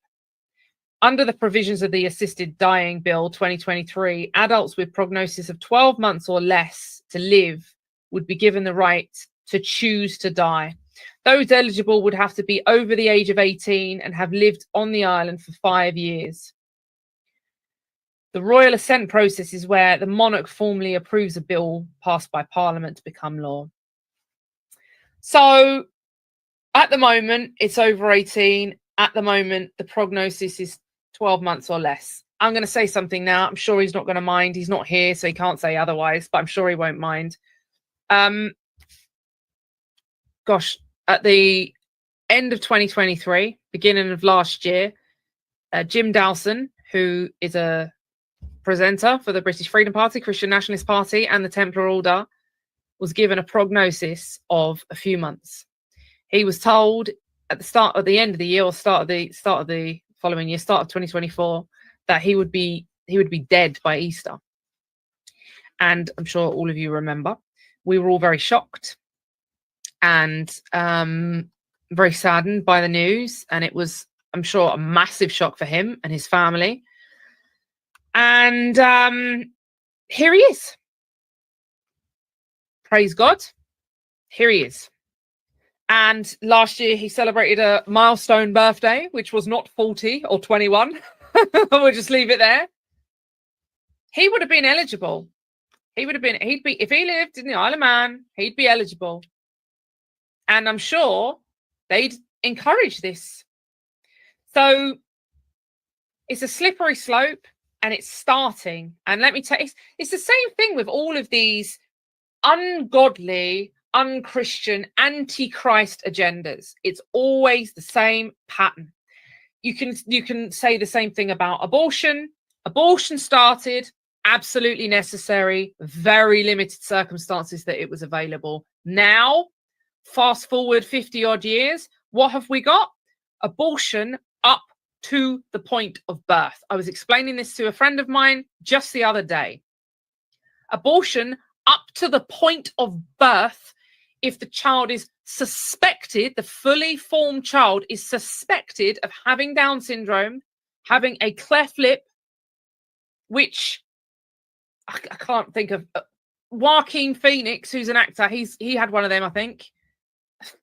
Under the provisions of the Assisted Dying Bill 2023, adults with prognosis of 12 months or less to live would be given the right to choose to die. Those eligible would have to be over the age of 18 and have lived on the island for 5 years. The royal assent process is where the monarch formally approves a bill passed by Parliament to become law. So at the moment, it's over 18. At the moment, the prognosis is 12 months or less. I'm going to say something now. I'm sure he's not going to mind. He's not here, so he can't say otherwise, but I'm sure he won't mind. Gosh, at the end of 2023, beginning of last year, Jim Dawson, who is a presenter for the British Freedom Party, Christian Nationalist Party, and the Templar Order, was given a prognosis of a few months. He was told at the end of the year, or start of the following year, start of 2024, that he would be dead by Easter. And I'm sure all of you remember, we were all very shocked and very saddened by the news. And it was, I'm sure, a massive shock for him and his family. And here he is. Praise God. Here he is. And last year he celebrated a milestone birthday, which was not 40 or 21. We'll just leave it there. He would have been eligible. If he lived in the Isle of Man, he'd be eligible. And I'm sure they'd encourage this. So it's a slippery slope, and it's starting. And let me tell you, it's the same thing with all of these ungodly, unchristian, anti-Christ agendas. It's always the same pattern. You can say the same thing about abortion. Abortion started, absolutely necessary, very limited circumstances that it was available. Now, fast forward 50 odd years, what have we got? Abortion up to the point of birth. I was explaining this to a friend of mine just the other day. Abortion up to the point of birth, if the child is suspected, the fully formed child is suspected of having Down syndrome, having a cleft lip, which I can't think of. Joaquin Phoenix, who's an actor, he had one of them, I think.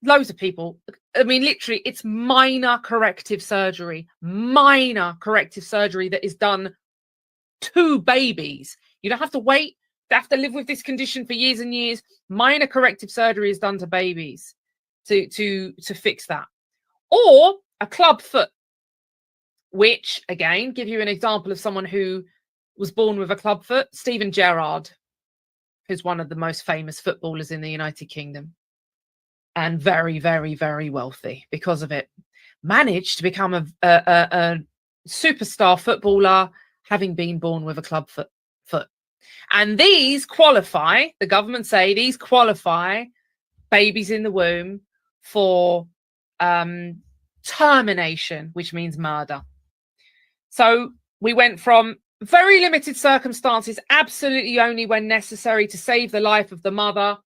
loads of people. I mean, literally, it's minor corrective surgery that is done to babies. You don't have to wait. They have to live with this condition for years and years. Minor corrective surgery is done to babies to fix that. Or a club foot, which, again, give you an example of someone who was born with a club foot. Steven Gerrard, who's one of the most famous footballers in the United Kingdom, and very, very, very wealthy because of it, managed to become a superstar footballer, having been born with a club foot. And these qualify, the government say, these qualify babies in the womb for termination, which means murder. So we went from very limited circumstances, absolutely only when necessary to save the life of the mother,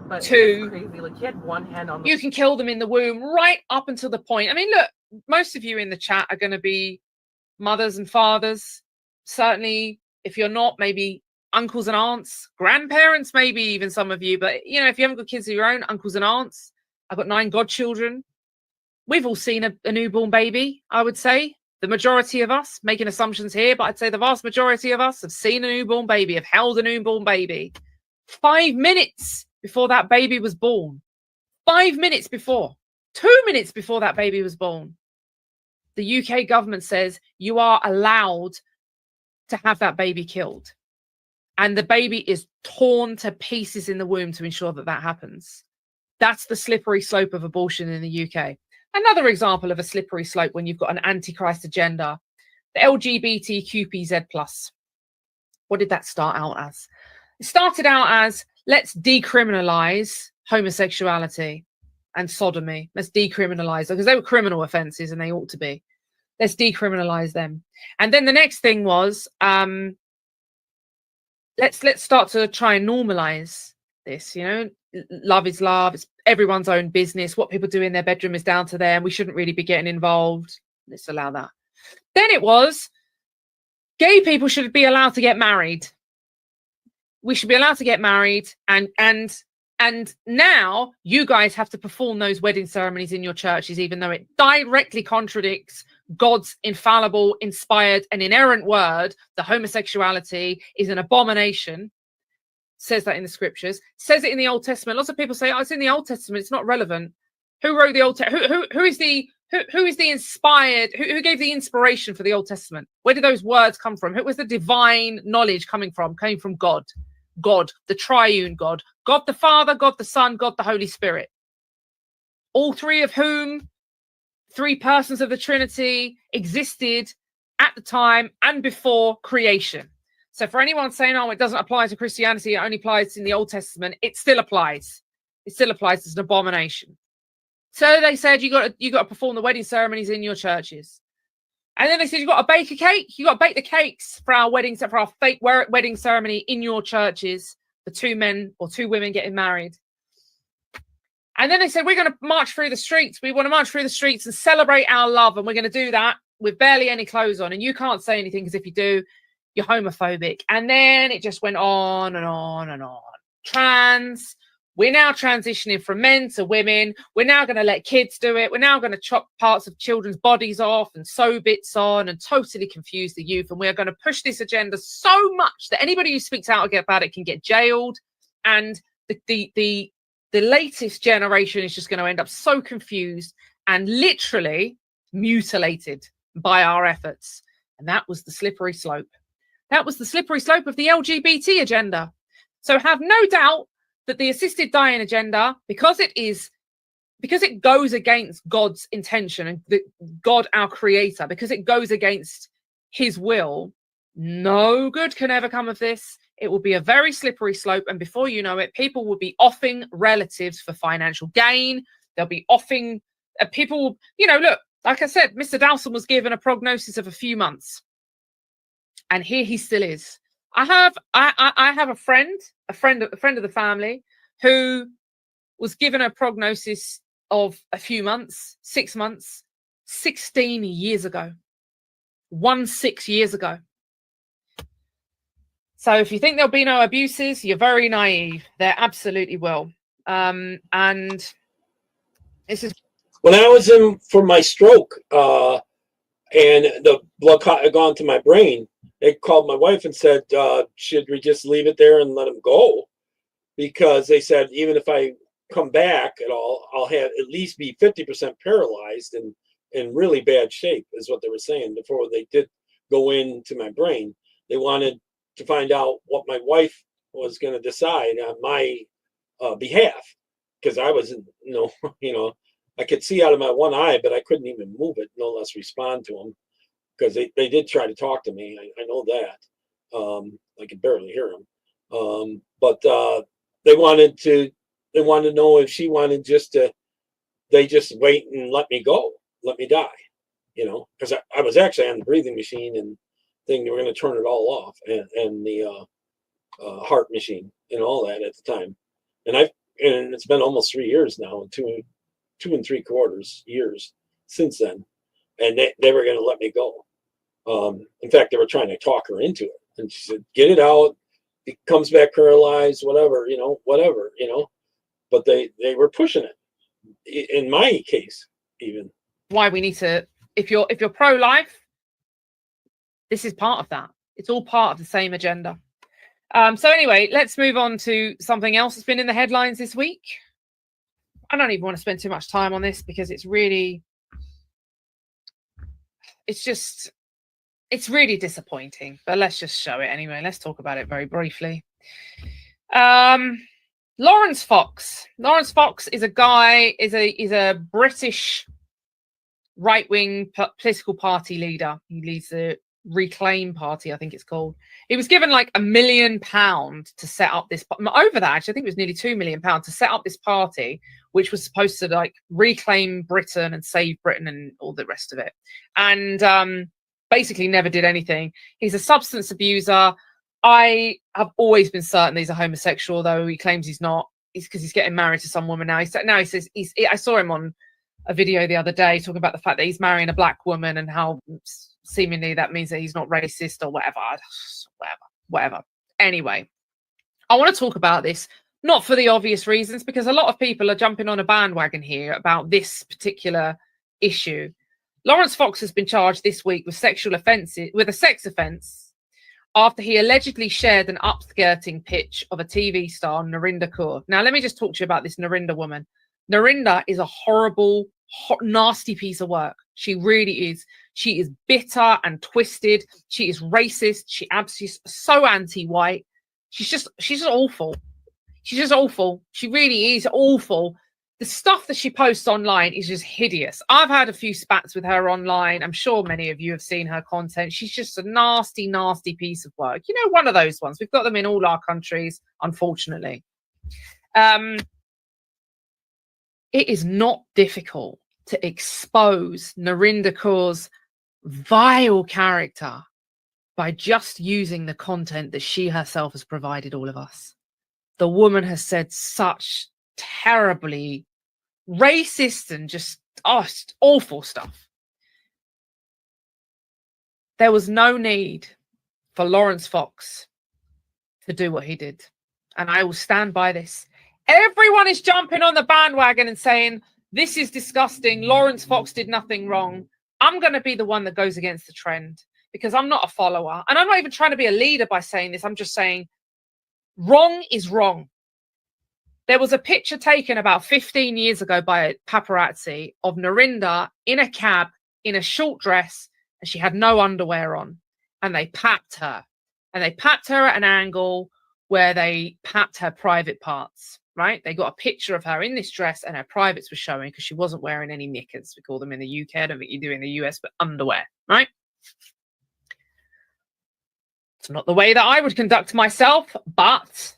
But to crazy. Like, he had one hand on the you can kill them in the womb, right up until the point. I mean, look, most of you in the chat are going to be mothers and fathers. Certainly, if you're not, maybe uncles and aunts, grandparents, maybe even some of you. But, you know, if you haven't got kids of your own, uncles and aunts. I've got 9 godchildren. We've all seen a newborn baby, I would say. The majority of us, making assumptions here, but I'd say the vast majority of us have seen a newborn baby, have held a newborn baby. 5 minutes before that baby was born, 5 minutes before, 2 minutes before that baby was born, the UK government says you are allowed to have that baby killed. And the baby is torn to pieces in the womb to ensure that that happens. That's the slippery slope of abortion in the UK. Another example of a slippery slope when you've got an antichrist agenda, the LGBTQPZ+. What did that start out as? It started out as, let's decriminalize homosexuality and sodomy. Let's decriminalize them because they were criminal offenses and they ought to be. Let's decriminalize them. And then the next thing was, let's start to try and normalize this. You know, love is love. It's everyone's own business. What people do in their bedroom is down to them. We shouldn't really be getting involved. Let's allow that. Then it was, gay people should be allowed to get married. We should be allowed to get married, and now you guys have to perform those wedding ceremonies in your churches, even though it directly contradicts God's infallible, inspired, and inerrant word that homosexuality is an abomination. Says that in the scriptures. Says it in the Old Testament. Lots of people say, "Oh, it's in the Old Testament. It's not relevant." Who wrote the Old Testament? Who is the inspired? Who gave the inspiration for the Old Testament? Where did those words come from? Who was the divine knowledge coming from? Coming from God. God, the triune God. God the Father, God the Son, God the Holy Spirit. All three of whom, 3 persons of the Trinity, existed at the time and before creation. So for anyone saying, oh, it doesn't apply to Christianity, it only applies in the Old Testament, it still applies. It still applies as an abomination. So they said you got to perform the wedding ceremonies in your churches. And then they said, you've got to bake a cake. You've got to bake the cakes for our weddings, for our fake wedding ceremony in your churches, for 2 men or 2 women getting married. And then they said, we're going to march through the streets. We want to march through the streets and celebrate our love. And we're going to do that with barely any clothes on. And you can't say anything because if you do, you're homophobic. And then it just went on and on and on. Trans. We're now transitioning from men to women. We're now going to let kids do it. We're now going to chop parts of children's bodies off and sew bits on and totally confuse the youth. And we're going to push this agenda so much that anybody who speaks out about it can get jailed. And the latest generation is just going to end up so confused and literally mutilated by our efforts. And that was the slippery slope. That was the slippery slope of the LGBT agenda. So have no doubt that the assisted dying agenda, because it goes against God's intention and God, our creator, because it goes against his will, no good can ever come of this. It will be a very slippery slope. And before you know it, people will be offing relatives for financial gain. They'll be offing people will, look, like I said, Mr. Dowson was given a prognosis of a few months. And here he still is. I have a friend of the family who was given a prognosis of a few months, 6 months, 16 years ago. 16 years ago. So if you think there'll be no abuses, you're very naive. There absolutely will. And This is when I was in for my stroke, and the blood had gone to my brain. They called my wife and said, should we just leave it there and let him go? Because they said, even if I come back at all, I'll have at least be 50% paralyzed and in really bad shape, is what they were saying before they did go into my brain. They wanted to find out what my wife was going to decide on my behalf, because I was, I could see out of my one eye, but I couldn't even move it, no less respond to them, because they did try to talk to me. I know that. I could barely hear them. But they wanted to know if she wanted they just wait and let me go, let me die, because I was actually on the breathing machine and thing. They were going to turn it all off, and the heart machine and all that at the time. And it's been almost 3 years now, 2 3/4 years since then. And they were going to let me go. In fact, they were trying to talk her into it. And she said, get it out. It comes back paralyzed, whatever. But they were pushing it. In my case, even. Why we need to, if you're pro-life, this is part of that. It's all part of the same agenda. So anyway, let's move on to something else that's been in the headlines this week. I don't even want to spend too much time on this because it's really disappointing, but let's just show it anyway. Let's talk about it very briefly. Lawrence Fox. Lawrence Fox is a British right-wing political party leader. He leads the Reclaim Party, I think it's called. He was given like £1 million to set up this, over that actually, I think it was nearly £2 million to set up this party, which was supposed to like reclaim Britain and save Britain and all the rest of it. And basically never did anything. He's a substance abuser. I have always been certain he's a homosexual, though he claims he's not. It's because he's getting married to some woman now. He says I saw him on a video the other day talking about the fact that he's marrying a black woman and how seemingly that means that he's not racist or whatever. Anyway, I want to talk about this, not for the obvious reasons, because a lot of people are jumping on a bandwagon here about this particular issue. Lawrence Fox has been charged this week with a sex offence after he allegedly shared an upskirting pitch of a TV star, Narinder Kaur. Now, let me just talk to you about this Narinder woman. Narinder is a horrible, nasty piece of work. She really is. She is bitter and twisted. She is racist. She's so anti-white. She's just awful. She's just awful. She really is awful. The stuff that she posts online is just hideous. I've had a few spats with her online. I'm sure many of you have seen her content. She's just a nasty, nasty piece of work. One of those ones. We've got them in all our countries, unfortunately. It is not difficult to expose Narinder Kaur's vile character by just using the content that she herself has provided all of us. The woman has said such terribly racist and just awful stuff. There was no need for Lawrence Fox to do what he did. And I will stand by this. Everyone is jumping on the bandwagon and saying, this is disgusting. Lawrence Fox did nothing wrong. I'm going to be the one that goes against the trend because I'm not a follower. And I'm not even trying to be a leader by saying this. I'm just saying wrong is wrong. There was a picture taken about 15 years ago by a paparazzi of Narinder in a cab in a short dress, and she had no underwear on. And they papped her. And they papped her at an angle where they papped her private parts, right? They got a picture of her in this dress and her privates were showing because she wasn't wearing any knickers. We call them in the UK. I don't think you do in the US, but underwear, right? It's not the way that I would conduct myself, but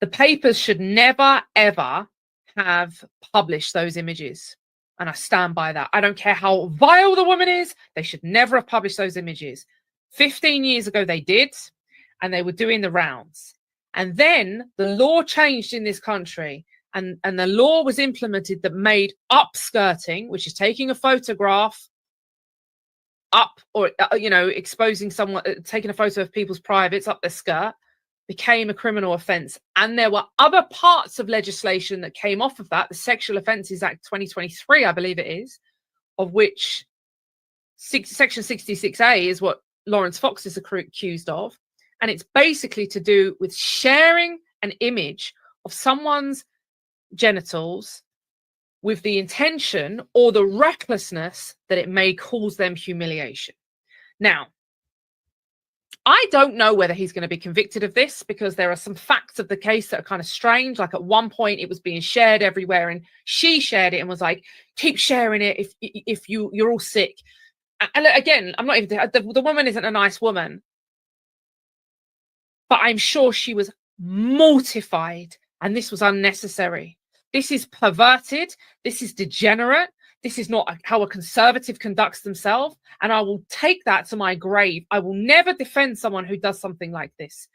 the papers should never, ever have published those images. And I stand by that. I don't care how vile the woman is. They should never have published those images. 15 years ago, they did, and they were doing the rounds. And then the law changed in this country, and the law was implemented that made upskirting, which is taking a photograph up or, exposing someone, taking a photo of people's privates up their skirt. became a criminal offence. And there were other parts of legislation that came off of that, the Sexual Offences Act 2023, I believe it is, of which Section 66A is what Lawrence Fox is accused of. And it's basically to do with sharing an image of someone's genitals with the intention or the recklessness that it may cause them humiliation. Now, I don't know whether he's going to be convicted of this, because there are some facts of the case that are kind of strange. Like at one point it was being shared everywhere, and she shared it and was like, keep sharing it if you're all sick. And again, I'm not even, the woman isn't a nice woman, but I'm sure she was mortified, and this was unnecessary. This is perverted. This is degenerate. This is not how a conservative conducts themselves. And I will take that to my grave. I will never defend someone who does something like this.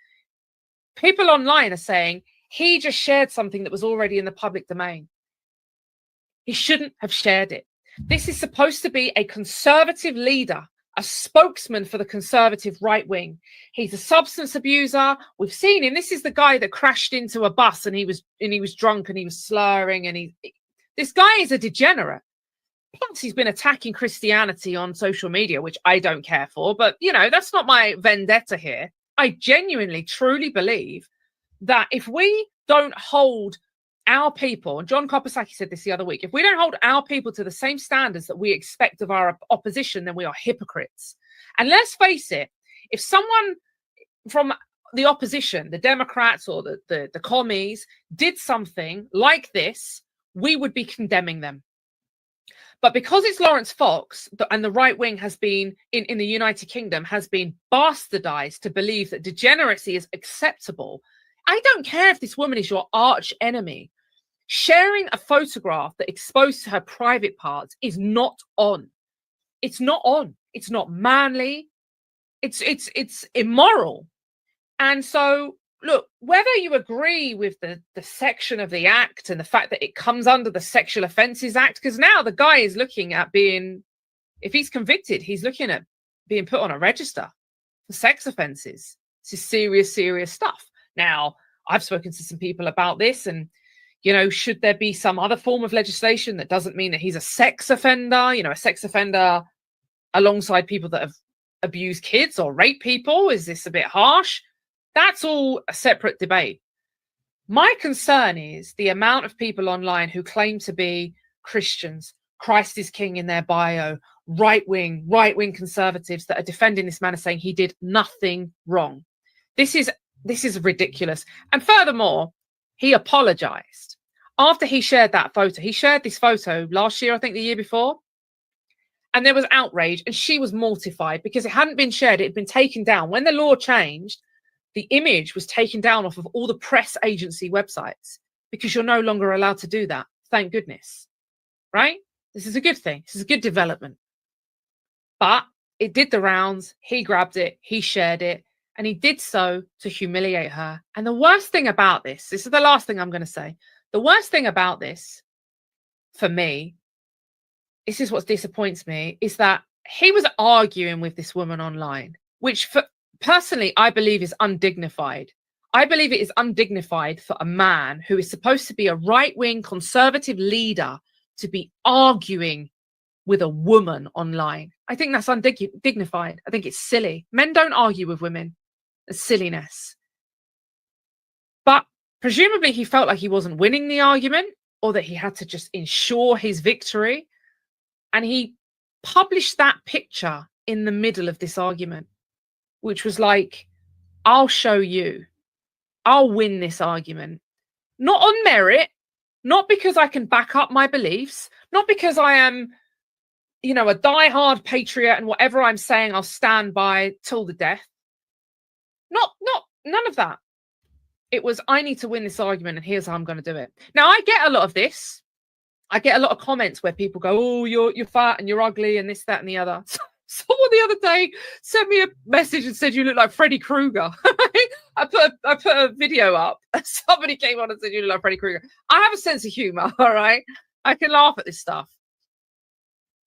People online are saying he just shared something that was already in the public domain. He shouldn't have shared it. This is supposed to be a conservative leader, a spokesman for the conservative right wing. He's a substance abuser. We've seen him. This is the guy that crashed into a bus and he was drunk and he was slurring, and this guy is a degenerate. Plus, he's been attacking Christianity on social media, which I don't care for. But, you know, that's not my vendetta here. I genuinely, truly believe that if we don't hold our people, and John Kopasaki said this the other week, if we don't hold our people to the same standards that we expect of our opposition, then we are hypocrites. And let's face it, if someone from the opposition, the Democrats or the commies, did something like this, we would be condemning them. But because it's Lawrence Fox and the right wing has been in the United Kingdom has been bastardized to believe that degeneracy is acceptable, I don't care if this woman is your arch enemy. Sharing a photograph that exposed her private parts is not on. It's not on. It's not manly. It's immoral. And so, look, whether you agree with the section of the act and the fact that it comes under the Sexual Offences Act, because now the guy is looking at being, if he's convicted, he's looking at being put on a register for sex offences. This is serious, serious stuff. Now, I've spoken to some people about this, and, you know, should there be some other form of legislation that doesn't mean that he's a sex offender, you know, a sex offender alongside people that have abused kids or raped people? Is this a bit harsh? That's all a separate debate. My concern is the amount of people online who claim to be Christians, Christ is king in their bio, right-wing conservatives that are defending this man and saying he did nothing wrong. This is ridiculous. And furthermore, he apologized after he shared that photo. He shared this photo last year, I think the year before. And there was outrage, and she was mortified because it hadn't been shared. It had been taken down. When the law changed, the image was taken down off of all the press agency websites because you're no longer allowed to do that. Thank goodness. Right? This is a good thing. This is a good development. But it did the rounds. He grabbed it. He shared it. And he did so to humiliate her. And the worst thing about this is the last thing I'm going to say. The worst thing about this, for me, this is what disappoints me, is that he was arguing with this woman online, which personally, I believe is undignified. I believe it is undignified for a man who is supposed to be a right-wing conservative leader to be arguing with a woman online. I think that's undignified. I think it's silly. Men don't argue with women. It's silliness. But presumably he felt like he wasn't winning the argument, or that he had to just ensure his victory. And he published that picture in the middle of this argument, which was like, I'll show you. I'll win this argument. Not on merit, not because I can back up my beliefs, not because I am, you know, a diehard patriot and whatever I'm saying, I'll stand by till the death. None of that. It was, I need to win this argument, and here's how I'm going to do it. Now, I get a lot of this. I get a lot of comments where people go, oh, you're fat and you're ugly and this, that, and the other. Someone the other day sent me a message and said, you look like Freddy Krueger. I put a video up. Somebody came on and said, you look like Freddy Krueger. I have a sense of humor, all right? I can laugh at this stuff.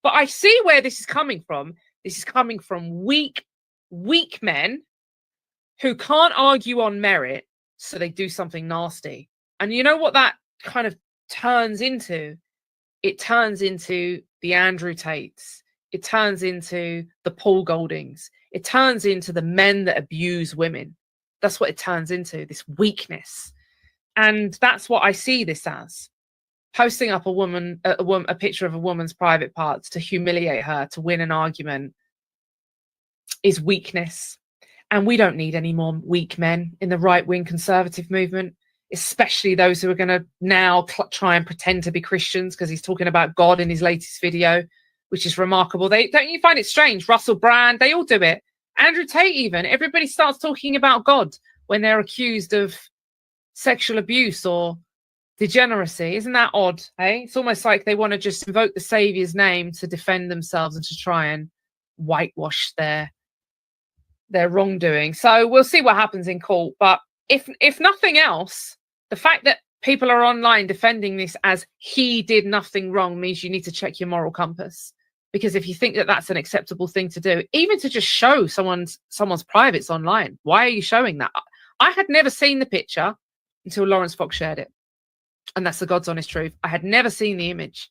But I see where this is coming from. This is coming from weak men who can't argue on merit, so they do something nasty. And you know what that kind of turns into? It turns into the Andrew Tates. It turns into the Paul Goldings. It turns into the men that abuse women. That's what it turns into, this weakness. And that's what I see this as. Posting up a picture of a woman's private parts to humiliate her, to win an argument, is weakness. And we don't need any more weak men in the right-wing conservative movement, especially those who are going to now try and pretend to be Christians, because he's talking about God in his latest video, which is remarkable. Don't you find it strange? Russell Brand, they all do it. Andrew Tate even. Everybody starts talking about God when they're accused of sexual abuse or degeneracy. Isn't that odd? Hey, it's almost like they want to just invoke the Savior's name to defend themselves and to try and whitewash their wrongdoing. So we'll see what happens in court. But if nothing else, the fact that people are online defending this as he did nothing wrong means you need to check your moral compass. Because if you think that that's an acceptable thing to do, even to just show someone's privates online, why are you showing that? I had never seen the picture until Lawrence Fox shared it. And that's the God's honest truth. I had never seen the image.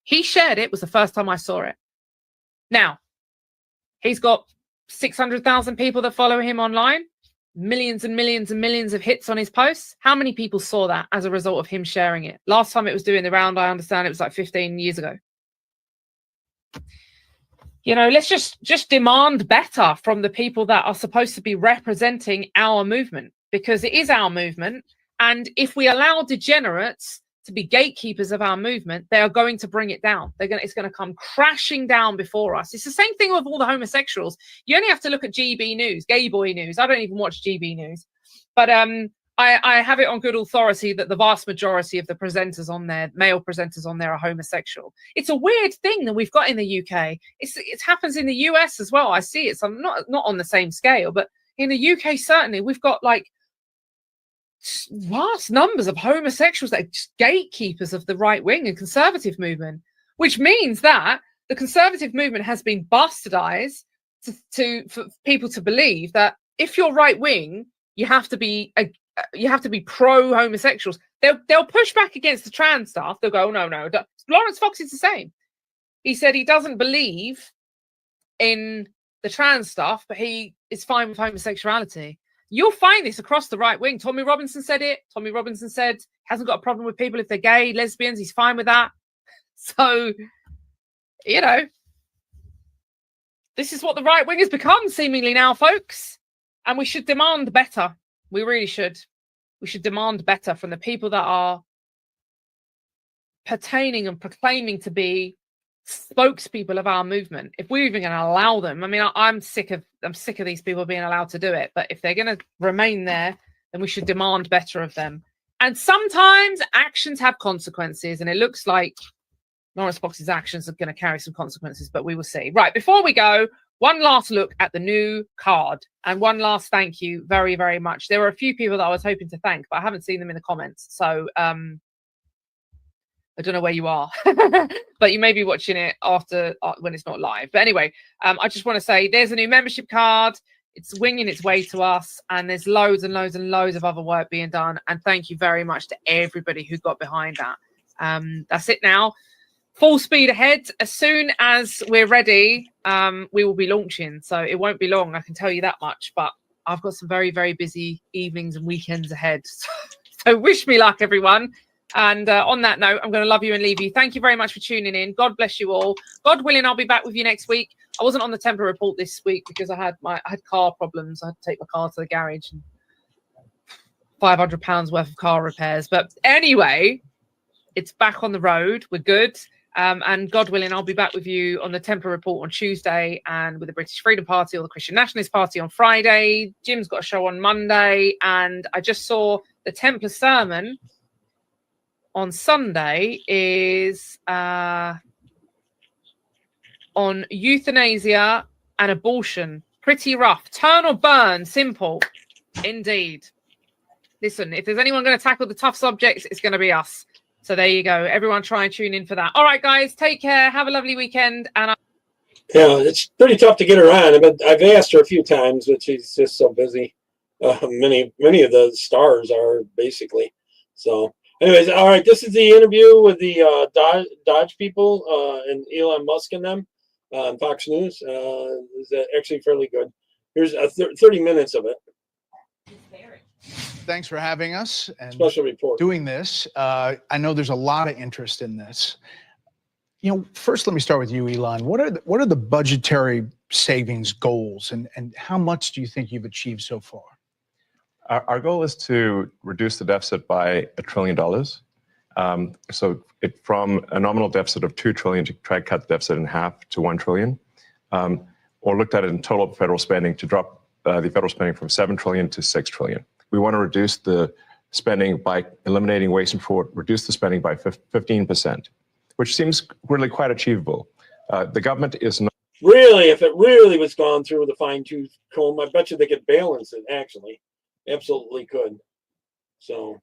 He shared it, was the first time I saw it. Now, he's got 600,000 people that follow him online, millions and millions and millions of hits on his posts. How many people saw that as a result of him sharing it? Last time it was doing the round, I understand it was like 15 years ago. You know, let's just demand better from the people that are supposed to be representing our movement, because it is our movement. And if we allow degenerates to be gatekeepers of our movement, they are going to bring it down. It's going to come crashing down before us. It's the same thing with all the homosexuals. You only have to look at GB News, Gay Boy News. I don't even watch GB News. But I have it on good authority that the vast majority of the presenters on there, male presenters on there, are homosexual. It's a weird thing that we've got in the UK. It happens in the US as well. I see it. So not on the same scale, but in the UK, certainly, we've got like vast numbers of homosexuals that are just gatekeepers of the right wing and conservative movement, which means that the conservative movement has been bastardized for people to believe that if you're right wing, you have to be pro homosexuals. They'll push back against the trans stuff. They'll go, no. Lawrence Fox is the same. He said he doesn't believe in the trans stuff, but he is fine with homosexuality. You'll find this across the right wing. Tommy Robinson said it. Tommy Robinson said hasn't got a problem with people if they're gay, lesbians. He's fine with that. So, you know, this is what the right wing has become seemingly now, folks. And we should demand better. We really should. We should demand better from the people that are pertaining and proclaiming to be spokespeople of our movement. If we're even going to allow them, I mean, I'm sick of these people being allowed to do it. But if they're going to remain there, then we should demand better of them. And sometimes actions have consequences, and it looks like Lawrence Fox's actions are going to carry some consequences, but we will see. Right, before we go, one last look at the new card, and one last thank you very, very much. There were a few people that I was hoping to thank, but I haven't seen them in the comments. So I don't know where you are, but you may be watching it after when it's not live. But anyway, I just want to say there's a new membership card. It's winging its way to us, and there's loads and loads and loads of other work being done. And thank you very much to everybody who got behind that. That's it now. Full speed ahead. As soon as we're ready, we will be launching. So it won't be long, I can tell you that much. But I've got some very, very busy evenings and weekends ahead. So wish me luck, everyone. And on that note, I'm going to love you and leave you. Thank you very much for tuning in. God bless you all. God willing, I'll be back with you next week. I wasn't on the Temper Report this week because I had car problems. I had to take my car to the garage and £500 worth of car repairs. But anyway, it's back on the road. We're good. And God willing, I'll be back with you on the Temper Report on Tuesday, and with the British Freedom Party or the Christian Nationalist Party on Friday. Jim's got a show on Monday, and I just saw the Templar sermon on Sunday is on euthanasia and abortion. Pretty rough. Turn or burn. Simple. Indeed. Listen, if there's anyone going to tackle the tough subjects, it's going to be us. So there you go. Everyone try and tune in for that. All right, guys. Take care. Have a lovely weekend. And yeah, it's pretty tough to get her on. I've asked her a few times, but she's just so busy. Many of the stars are basically. So, anyways, all right. This is the interview with the Dodge people and Elon Musk and them on Fox News. Is actually fairly good. Here's 30 minutes of it. Thanks for having us and Special report. doing this. I know there's a lot of interest in this. You know, first let me start with you, Elon. What are the budgetary savings goals, and how much do you think you've achieved so far? Our goal is to reduce the deficit by $1 trillion. So from a nominal deficit of $2 trillion to try to cut the deficit in half to $1 trillion, or looked at it in total federal spending to drop the federal spending from $7 trillion to $6 trillion. We want to reduce the spending by eliminating waste and fraud, reduce the spending by 15%, which seems really quite achievable. The government is not. Really, if it really was gone through with a fine-tooth comb, I bet you they could balance it, actually. Absolutely could. So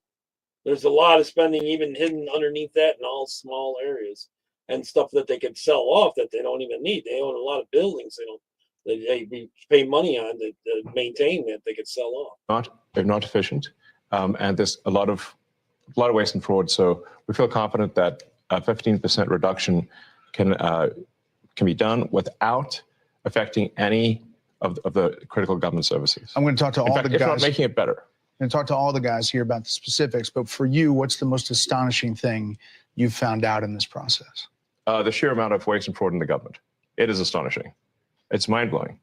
there's a lot of spending even hidden underneath that in all small areas, and stuff that they could sell off that they don't even need. They own a lot of buildings they pay money on to maintain that they could sell off. They're not efficient, and there's a lot of waste and fraud. So we feel confident that a 15% reduction can be done without affecting any of the critical government services. I'm going to talk to all the guys. If not making it better. I'm going to talk to all the guys here about the specifics. But for you, what's the most astonishing thing you've found out in this process? The sheer amount of waste and fraud in the government. It is astonishing. It's mind-blowing.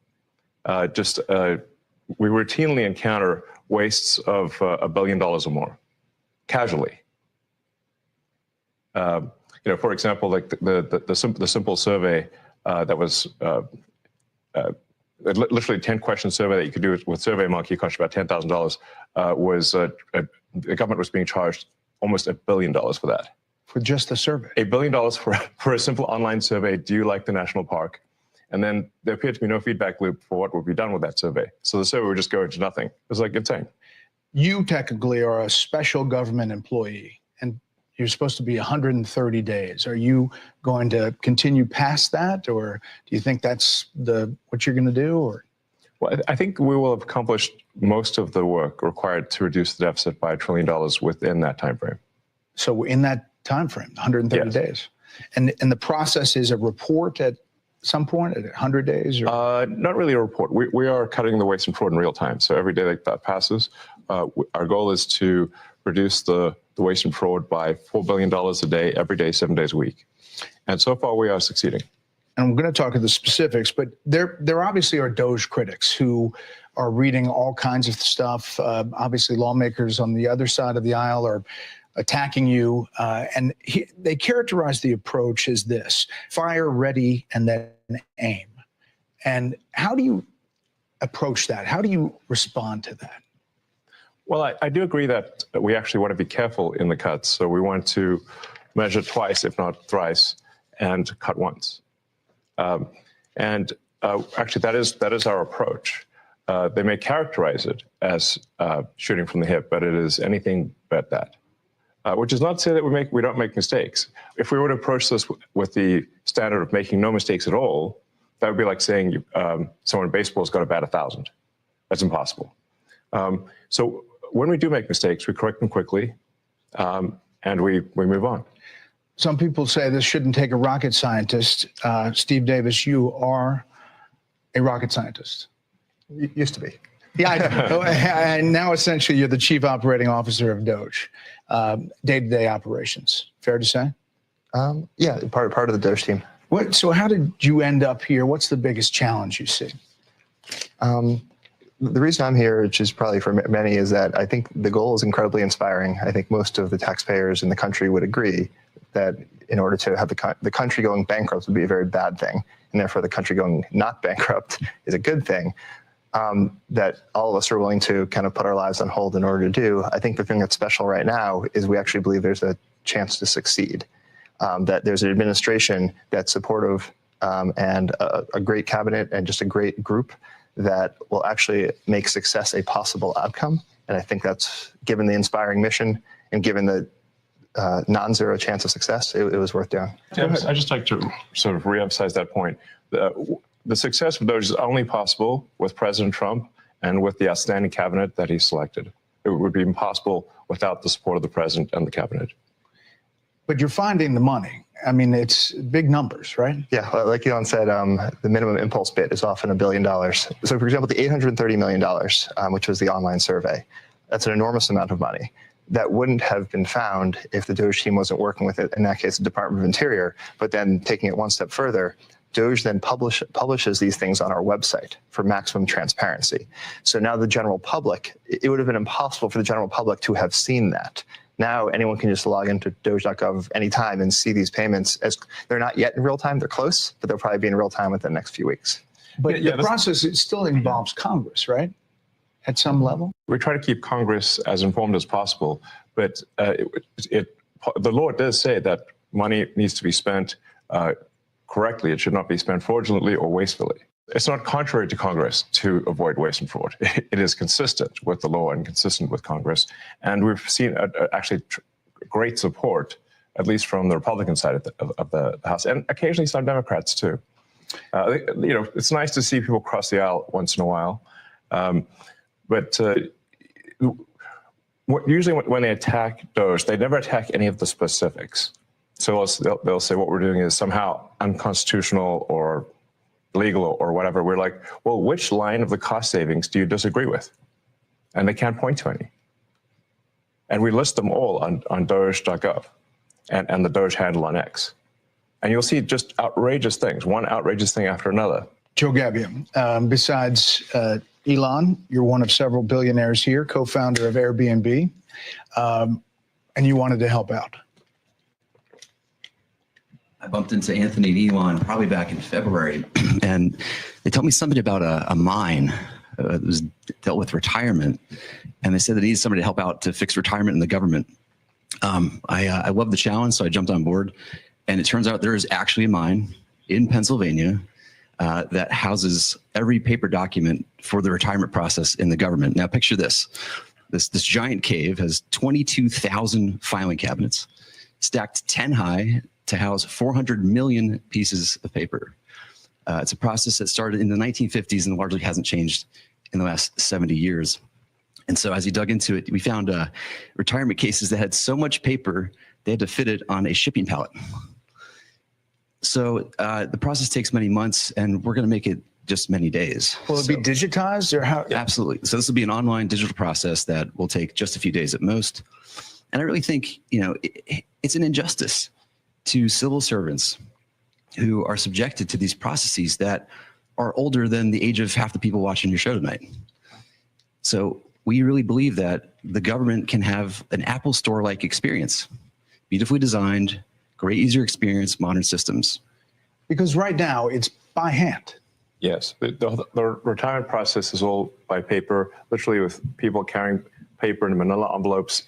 We routinely encounter wastes of $1 billion or more, casually. For example, like the simple survey that was literally 10-question survey that you could do with SurveyMonkey, cost you about $10,000. Was the government was being charged almost $1 billion for that. For just the survey? $1 billion for a simple online survey. Do you like the national park? And then there appeared to be no feedback loop for what would be done with that survey. So the survey would just go into nothing. It was like insane. You technically are a special government employee, and you're supposed to be 130 days. Are you going to continue past that, or do you think that's what you're going to do? Or? Well, I think we will have accomplished most of the work required to reduce the deficit by $1 trillion within that time frame. So in that time frame, 130 days, and the process is a report at some point at 100 days? Or? Not really a report. We are cutting the waste and fraud in real time. So every day that passes, our goal is to reduce the waste and fraud by $4 billion a day, every day, 7 days a week. And so far, we are succeeding. And I'm going to talk to the specifics, but there obviously are Doge critics who are reading all kinds of stuff. Obviously, lawmakers on the other side of the aisle are attacking you. And they characterize the approach as this: fire, ready, and then aim. And how do you approach that? How do you respond to that? Well, I do agree that we actually want to be careful in the cuts. So we want to measure twice, if not thrice, and cut once. Actually, that is our approach. They may characterize it as shooting from the hip, but it is anything but that. Which is not to say that we don't make mistakes. If we were to approach this with the standard of making no mistakes at all, that would be like saying someone in baseball has got to bat 1,000. That's impossible. So when we do make mistakes, we correct them quickly, and we move on. Some people say this shouldn't take a rocket scientist. Steve Davis, you are a rocket scientist. Used to be. Yeah, I know. And now essentially you're the chief operating officer of Doge, day-to-day operations. Fair to say? Yeah, part of the Doge team. So how did you end up here? What's the biggest challenge you see? The reason I'm here, which is probably for many, is that I think the goal is incredibly inspiring. I think most of the taxpayers in the country would agree that in order to have the country going bankrupt would be a very bad thing, and therefore the country going not bankrupt is a good thing. That all of us are willing to kind of put our lives on hold in order to do. I think the thing that's special right now is we actually believe there's a chance to succeed, that there's an administration that's supportive and a great cabinet and just a great group that will actually make success a possible outcome. And I think that's, given the inspiring mission and given the non-zero chance of success, it was worth doing. I'd just like to sort of reemphasize that point. The success of Doge is only possible with President Trump and with the outstanding cabinet that he selected. It would be impossible without the support of the president and the cabinet. But you're finding the money. I mean, it's big numbers, right? Yeah, like Elon said, the minimum impulse bid is often $1 billion. So for example, the $830 million, which was the online survey, that's an enormous amount of money that wouldn't have been found if the Doge team wasn't working with it, in that case, the Department of Interior. But then taking it one step further, Doge then publishes these things on our website for maximum transparency. So now the general public, it would have been impossible for the general public to have seen that. Now anyone can just log into doge.gov anytime and see these payments. As they're not yet in real time, they're close, but they'll probably be in real time within the next few weeks. But the process, it still involves Congress, right? At some level? We try to keep Congress as informed as possible, but the law does say that money needs to be spent correctly. It should not be spent fraudulently or wastefully. It's not contrary to Congress to avoid waste and fraud. It is consistent with the law and consistent with Congress. And we've seen actually great support, at least from the Republican side of the House, and occasionally some Democrats too. It's nice to see people cross the aisle once in a while. But usually when they attack Doge, they never attack any of the specifics. So they'll say what we're doing is somehow unconstitutional or legal or whatever. We're like, well, which line of the cost savings do you disagree with? And they can't point to any. And we list them all on doge.gov and the Doge handle on X. And you'll see just outrageous things, one outrageous thing after another. Joe Gabbia, besides Elon, you're one of several billionaires here, co-founder of Airbnb, and you wanted to help out. I bumped into Anthony and Elon probably back in February, and they told me something about a mine that was dealt with retirement, and they said they needed somebody to help out to fix retirement in the government. I love the challenge, so I jumped on board, and it turns out there is actually a mine in Pennsylvania that houses every paper document for the retirement process in the government. Now picture this. This giant cave has 22,000 filing cabinets stacked 10 high to house 400 million pieces of paper. It's a process that started in the 1950s and largely hasn't changed in the last 70 years. And so as he dug into it, we found retirement cases that had so much paper, they had to fit it on a shipping pallet. So the process takes many months, and we're going to make it just many days. Will it be digitized or how? Absolutely. So this will be an online digital process that will take just a few days at most. And I really think, it's an injustice to civil servants who are subjected to these processes that are older than the age of half the people watching your show tonight. So we really believe that the government can have an Apple Store-like experience, beautifully designed, great user experience, modern systems. Because right now it's by hand. Yes, the retirement process is all by paper, literally with people carrying paper in manila envelopes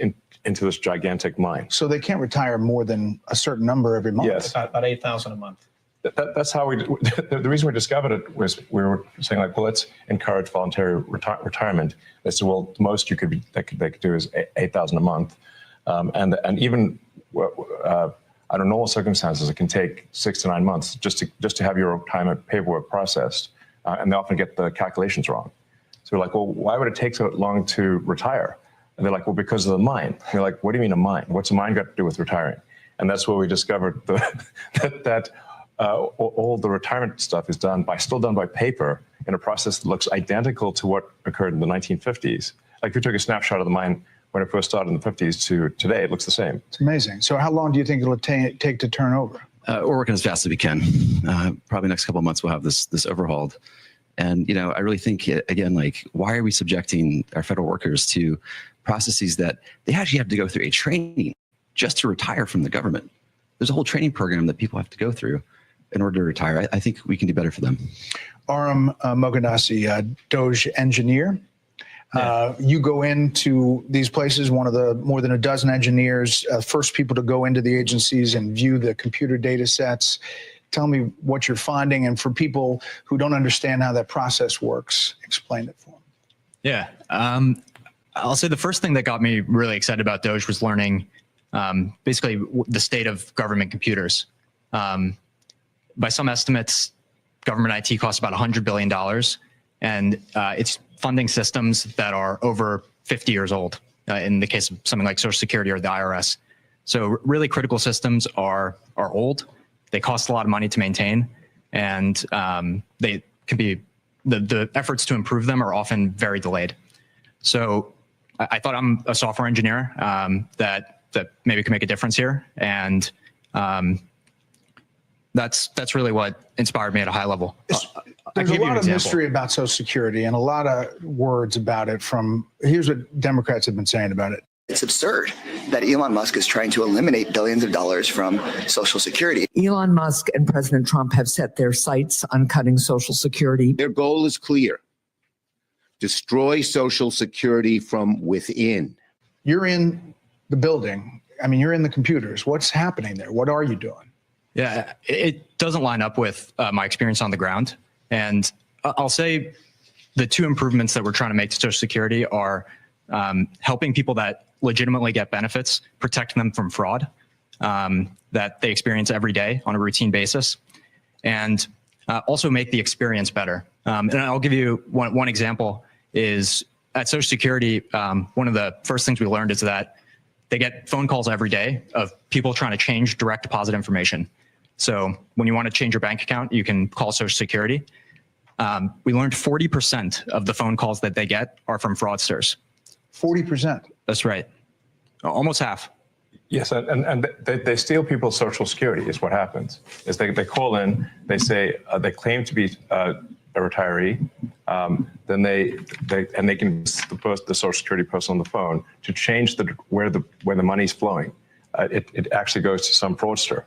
into this gigantic mine. So they can't retire more than a certain number every month. Yes. About 8,000 a month. That's how the reason we discovered it was we were saying like, well, let's encourage voluntary retirement. They said, well, the most they could do is 8,000 a month. And even under normal circumstances, it can take 6 to 9 months just to have your retirement paperwork processed. And they often get the calculations wrong. So we're like, well, why would it take so long to retire? And they're like, well, because of the mine. And you're like, what do you mean a mine? What's a mine got to do with retiring? And that's where we discovered that all the retirement stuff is still done by paper in a process that looks identical to what occurred in the 1950s. Like if we took a snapshot of the mine when it first started in the 50s to today, it looks the same. It's amazing. So how long do you think it'll take to turn over? We're working as fast as we can. Probably next couple of months, we'll have this overhauled. And, I really think, again, like, why are we subjecting our federal workers to processes that they actually have to go through a training just to retire from the government? There's a whole training program that people have to go through in order to retire. I think we can do better for them. Aram Mogadassi, Doge engineer. You go into these places, one of the more than a dozen engineers, first people to go into the agencies and view the computer data sets. Tell me what you're finding, and for people who don't understand how that process works, explain it for them. Yeah, I'll say the first thing that got me really excited about Doge was learning basically the state of government computers. By some estimates, government IT costs about $100 billion, and it's funding systems that are over 50 years old, in the case of something like Social Security or the IRS. So really critical systems are old. They cost a lot of money to maintain, and they can be, the efforts to improve them are often very delayed. So I thought I'm a software engineer that maybe could make a difference here, and that's really what inspired me at a high level. There's a lot of mystery about Social Security and a lot of words about it from, here's what Democrats have been saying about it. It's absurd that Elon Musk is trying to eliminate billions of dollars from Social Security. Elon Musk and President Trump have set their sights on cutting Social Security. Their goal is clear: destroy Social Security from within. You're in the building. I mean, you're in the computers. What's happening there? What are you doing? Yeah, it doesn't line up with my experience on the ground. And I'll say the two improvements that we're trying to make to Social Security are helping people that legitimately get benefits, protecting them from fraud that they experience every day on a routine basis, and also make the experience better. And I'll give you one example is at Social Security, one of the first things we learned is that they get phone calls every day of people trying to change direct deposit information. So when you want to change your bank account, you can call Social Security. We learned 40% of the phone calls that they get are from fraudsters. 40%? That's right. Almost half. Yes, and they steal people's Social Security is what happens. Is they call in, they say, they claim to be a retiree, then they can the Social Security person on the phone to change where the money's flowing. It actually goes to some fraudster.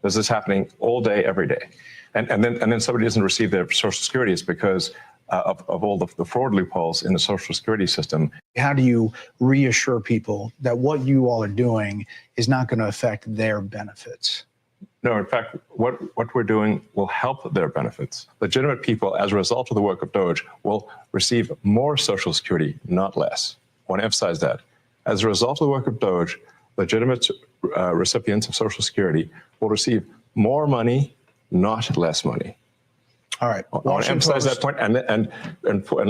This is happening all day, every day, and then somebody doesn't receive their Social Security. It's because of all the fraud loopholes in the Social Security system. How do you reassure people that what you all are doing is not going to affect their benefits? No, in fact, what we're doing will help their benefits. Legitimate people, as a result of the work of Doge, will receive more Social Security, not less. I want to emphasize that. As a result of the work of Doge, legitimate recipients of Social Security will receive more money, not less money. All right. I want to emphasize that point and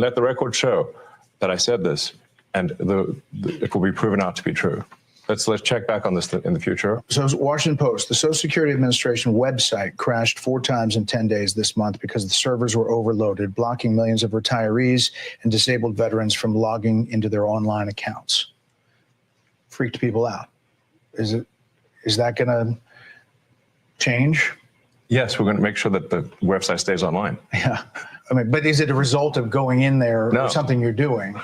let the record show that I said this, and it will be proven out to be true. Let's check back on this in the future. So Washington Post, the Social Security Administration website crashed 4 times in 10 days this month because the servers were overloaded, blocking millions of retirees and disabled veterans from logging into their online accounts. Freaked people out. Is that going to change? Yes, we're going to make sure that the website stays online. Yeah. I mean, but is it a result of going in there or something you're doing?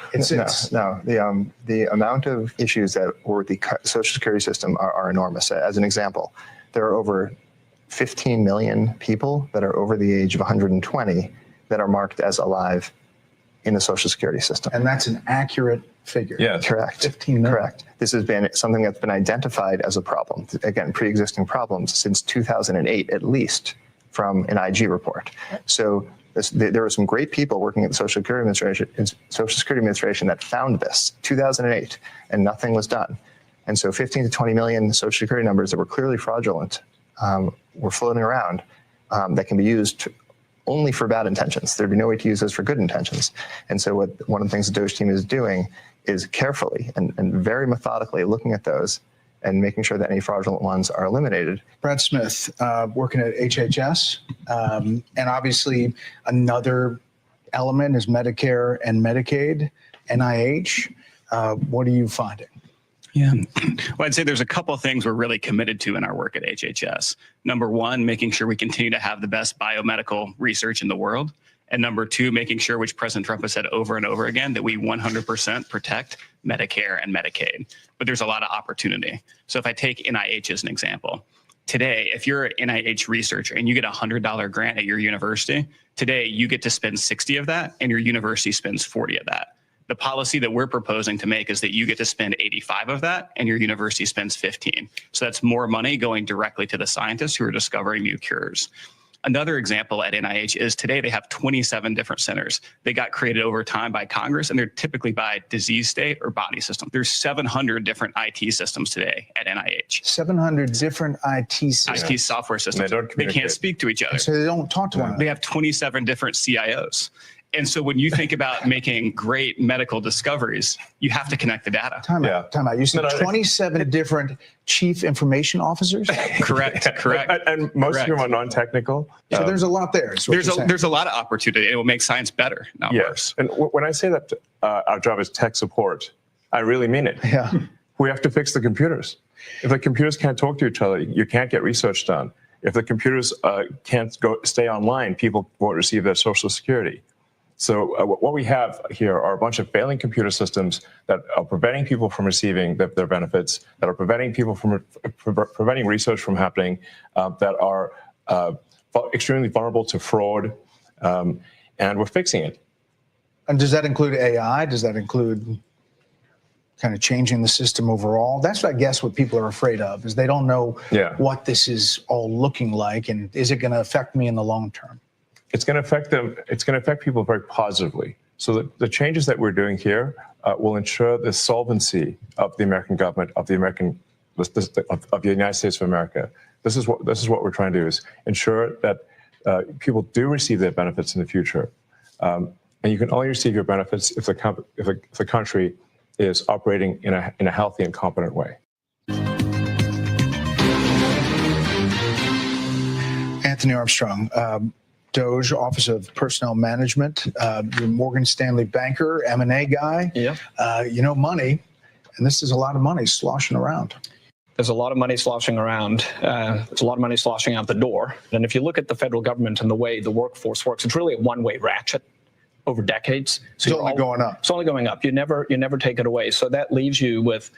No. The amount of issues that were the Social Security system are enormous. As an example, there are over 15 million people that are over the age of 120 that are marked as alive in the Social Security system. And that's an accurate figure. Yeah, correct. 15 million. Correct. This has been something that's been identified as a problem. Again, pre-existing problems since 2008, at least, from an IG report. So there were some great people working at the Social Security Administration that found this, 2008, and nothing was done. And so 15 to 20 million Social Security numbers that were clearly fraudulent were floating around that can be used only for bad intentions. There'd be no way to use those for good intentions. And so one of the things the Doge team is doing is carefully and very methodically looking at those and making sure that any fraudulent ones are eliminated. Brad Smith, working at HHS, and obviously another element is Medicare and Medicaid, NIH. What are you finding? Yeah, well, I'd say there's a couple of things we're really committed to in our work at HHS. Number one, making sure we continue to have the best biomedical research in the world. And number two, making sure, which President Trump has said over and over again, that we 100% protect Medicare and Medicaid. But there's a lot of opportunity. So if I take NIH as an example, today, if you're an NIH researcher and you get a $100 grant at your university, today you get to spend 60 of that and your university spends 40 of that. The policy that we're proposing to make is that you get to spend 85 of that and your university spends 15. So that's more money going directly to the scientists who are discovering new cures. Another example at NIH is today they have 27 different centers. They got created over time by Congress, and they're typically by disease state or body system. There's 700 different IT systems today at NIH. 700 different IT systems. IT software systems. They can't speak to each other. So they don't talk to one another. They have 27 different CIOs. And so when you think about making great medical discoveries, you have to connect the data. Time out. You said 27 different chief information officers? Correct. And most of them are non-technical. So there's a lot there. There's a lot of opportunity. It will make science better, not worse. And when I say that our job is tech support, I really mean it. Yeah. We have to fix the computers. If the computers can't talk to each other, you can't get research done. If the computers can't stay online, people won't receive their Social Security. So what we have here are a bunch of failing computer systems that are preventing people from receiving their benefits, that are preventing people from preventing research from happening, that are extremely vulnerable to fraud, and we're fixing it. And does that include AI? Does that include kind of changing the system overall? That's, I guess, what people are afraid of, is they don't know what this is all looking like, and is it going to affect me in the long term? It's going to affect them. It's going to affect people very positively. So the changes that we're doing here will ensure the solvency of the American government, of the United States of America. This is what we're trying to do, is ensure that people do receive their benefits in the future, and you can only receive your benefits if the country is operating in a healthy and competent way. Anthony Armstrong, Doge, Office of Personnel Management, you're Morgan Stanley banker, M&A guy. Yeah. You know money, and this is a lot of money sloshing around. There's a lot of money sloshing around. There's a lot of money sloshing out the door. And if you look at the federal government and the way the workforce works, it's really a one-way ratchet over decades. So it's only going up. It's only going up. You never take it away. So that leaves you with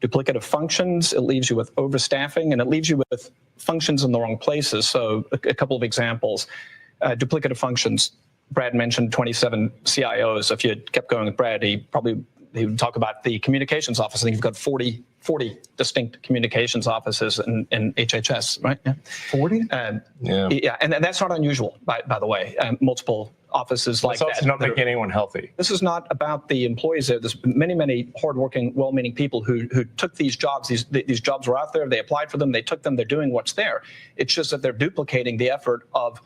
duplicative functions. It leaves you with overstaffing, and it leaves you with functions in the wrong places. So a couple of examples. Duplicative functions. Brad mentioned 27 CIOs. If you had kept going with Brad, he would talk about the communications office. I think you've got 40 distinct communications offices in HHS, right? Yeah. 40? Yeah, and that's not unusual, by the way. Multiple offices like that. It's not making anyone healthy. This is not about the employees there. There's many hardworking, well-meaning people who took these jobs. These jobs were out there. They applied for them. They took them. They're doing what's there. It's just that they're duplicating the effort of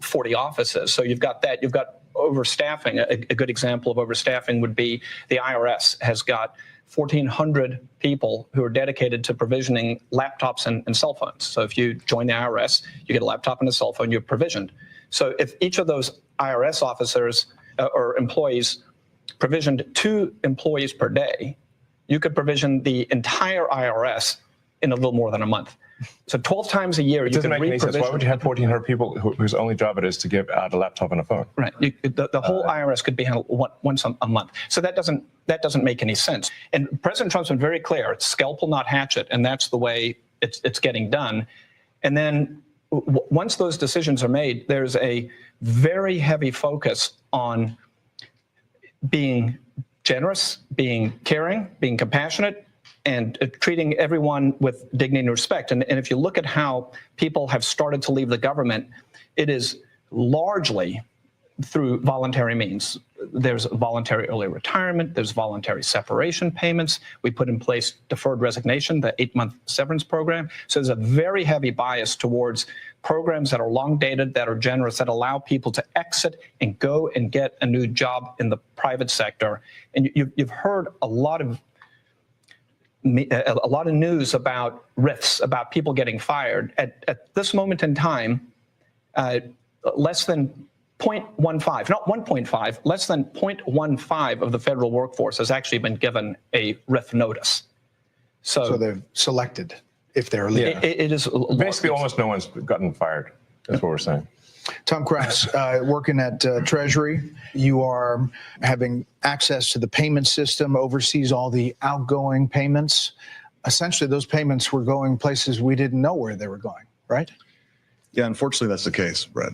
40 offices. So you've got that. You've got overstaffing. A good example of overstaffing would be the IRS has got 1,400 people who are dedicated to provisioning laptops and cell phones. So if you join the IRS, you get a laptop and a cell phone, you're provisioned. So if each of those IRS officers or employees provisioned 2 employees per day, you could provision the entire IRS in a little more than a month. So 12 times a year, it doesn't make any sense. Why would you have 1,400 people whose only job it is to give out a laptop and a phone? Right. The whole IRS could be handled once a month. So that doesn't make any sense. And President Trump's been very clear: it's scalpel, not hatchet, and that's the way it's getting done. And then once those decisions are made, there's a very heavy focus on being generous, being caring, being compassionate, and treating everyone with dignity and respect. And if you look at how people have started to leave the government, it is largely through voluntary means. There's voluntary early retirement, there's voluntary separation payments. We put in place deferred resignation, the 8-month severance program. So there's a very heavy bias towards programs that are long dated, that are generous, that allow people to exit and go and get a new job in the private sector. And you've heard a lot of news about rifts, about people getting fired. At this moment in time, less than 0.15, not 1.5, less than 0.15 of the federal workforce has actually been given a RIF notice. So they're selected if they're leaving. It is basically almost no one's gotten fired. That's what we're saying. Tom Krause, working at Treasury, you are having access to the payment system, oversees all the outgoing payments. Essentially, those payments were going places we didn't know where they were going, right? Yeah, unfortunately, that's the case, Brett.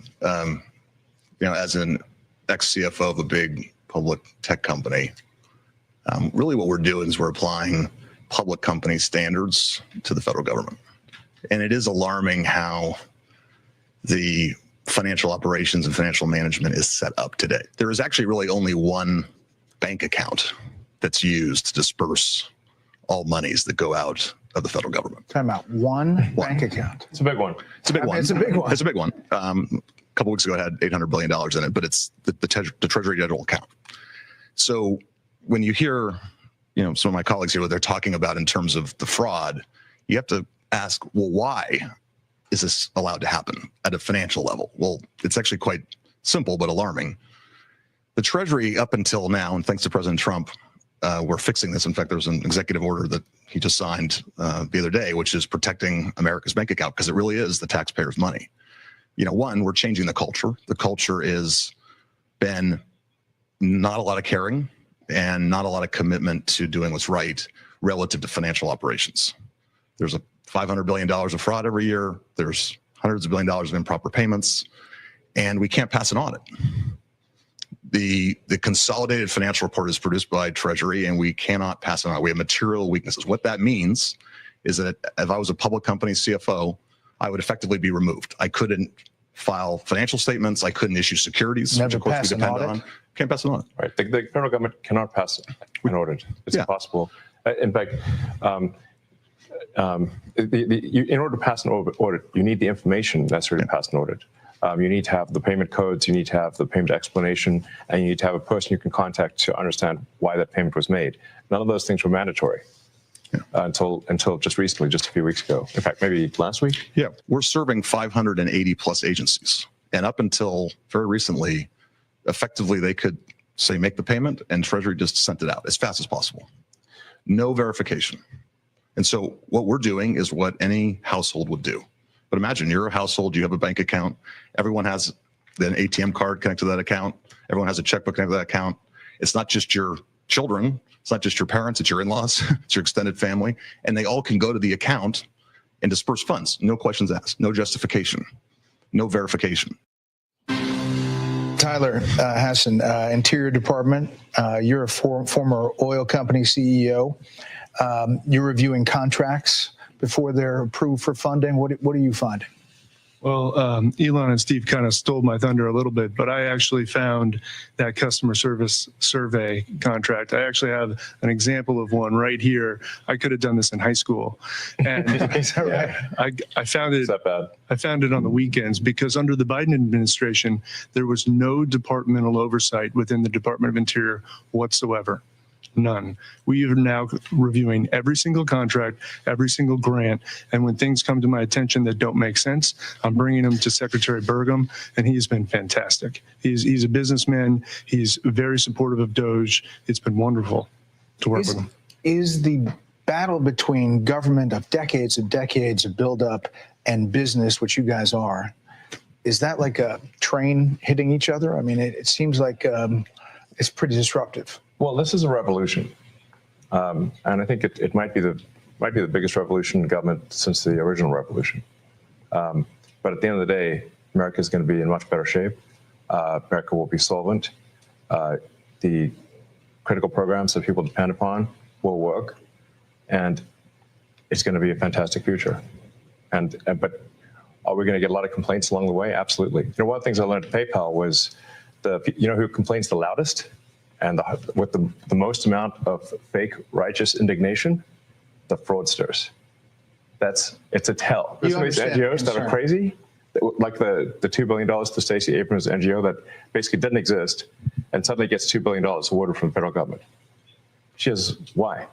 As an ex-CFO of a big public tech company, really what we're doing is we're applying public company standards to the federal government. And it is alarming how the financial operations and financial management is set up today. There is actually really only one bank account that's used to disperse all monies that go out of the federal government. Time out. One bank account. It's a big one. It's a big one. It's a big one. It's a big one. couple weeks ago it had $800 billion in it, but it's the Treasury general account. So when you hear, some of my colleagues here, what they're talking about in terms of the fraud, you have to ask, well, why is this allowed to happen at a financial level? Well, it's actually quite simple but alarming. The Treasury up until now, and thanks to President Trump, we're fixing this. In fact, there was an executive order that he just signed the other day, which is protecting America's bank account, because it really is the taxpayers' money. One, we're changing the culture. The culture is been not a lot of caring and not a lot of commitment to doing what's right relative to financial operations. There's a $500 billion of fraud every year. There's hundreds of billions of dollars of improper payments, and we can't pass an audit. The consolidated financial report is produced by Treasury, and we cannot pass it on. We have material weaknesses. What that means is that if I was a public company CFO, I would effectively be removed. I couldn't file financial statements. I couldn't issue securities, which of course we depend on. Can't pass an audit. Right. The federal government cannot pass an audit. It's impossible. In fact, in order to pass an audit, you need the information necessary to pass an audit. You need to have the payment codes, you need to have the payment explanation, and you need to have a person you can contact to understand why that payment was made. None of those things were mandatory until just recently, just a few weeks ago. In fact, maybe last week. Yeah, we're serving 580 plus agencies. And up until very recently, effectively they could say make the payment and Treasury just sent it out as fast as possible. No verification. And so what we're doing is what any household would do. But imagine you're a household, you have a bank account, everyone has an ATM card connected to that account, everyone has a checkbook connected to that account. It's not just your children, it's not just your parents, it's your in-laws, it's your extended family, and they all can go to the account and disperse funds. No questions asked, no justification, no verification. Tyler Hassan, Interior Department, you're a former oil company CEO. You're reviewing contracts before they're approved for funding. What do you find? Well, Elon and Steve kind of stole my thunder a little bit, but I actually found that customer service survey contract. I actually have an example of one right here. I could have done this in high school. And Is that right? I found it. I found it on the weekends because under the Biden administration, there was no departmental oversight within the Department of Interior whatsoever. None. We are now reviewing every single contract, every single grant, and when things come to my attention that don't make sense, I'm bringing them to Secretary Burgum, and he's been fantastic. He's a businessman. He's very supportive of Doge. It's been wonderful to work with him. Is the battle between government of decades and decades of buildup and business, which you guys are, is that like a train hitting each other? I mean, it seems like it's pretty disruptive. Well, this is a revolution, and I think it might be the biggest revolution in government since the original revolution. But at the end of the day, America is going to be in much better shape. America will be solvent. The critical programs that people depend upon will work, and it's going to be a fantastic future. But are we going to get a lot of complaints along the way? Absolutely. One of the things I learned at PayPal was who complains the loudest? And with the most amount of fake righteous indignation, the fraudsters. It's a tell. There's some of these NGOs that are crazy, like the $2 billion to Stacey Abrams NGO that basically didn't exist and suddenly gets $2 billion awarded from the federal government. Why?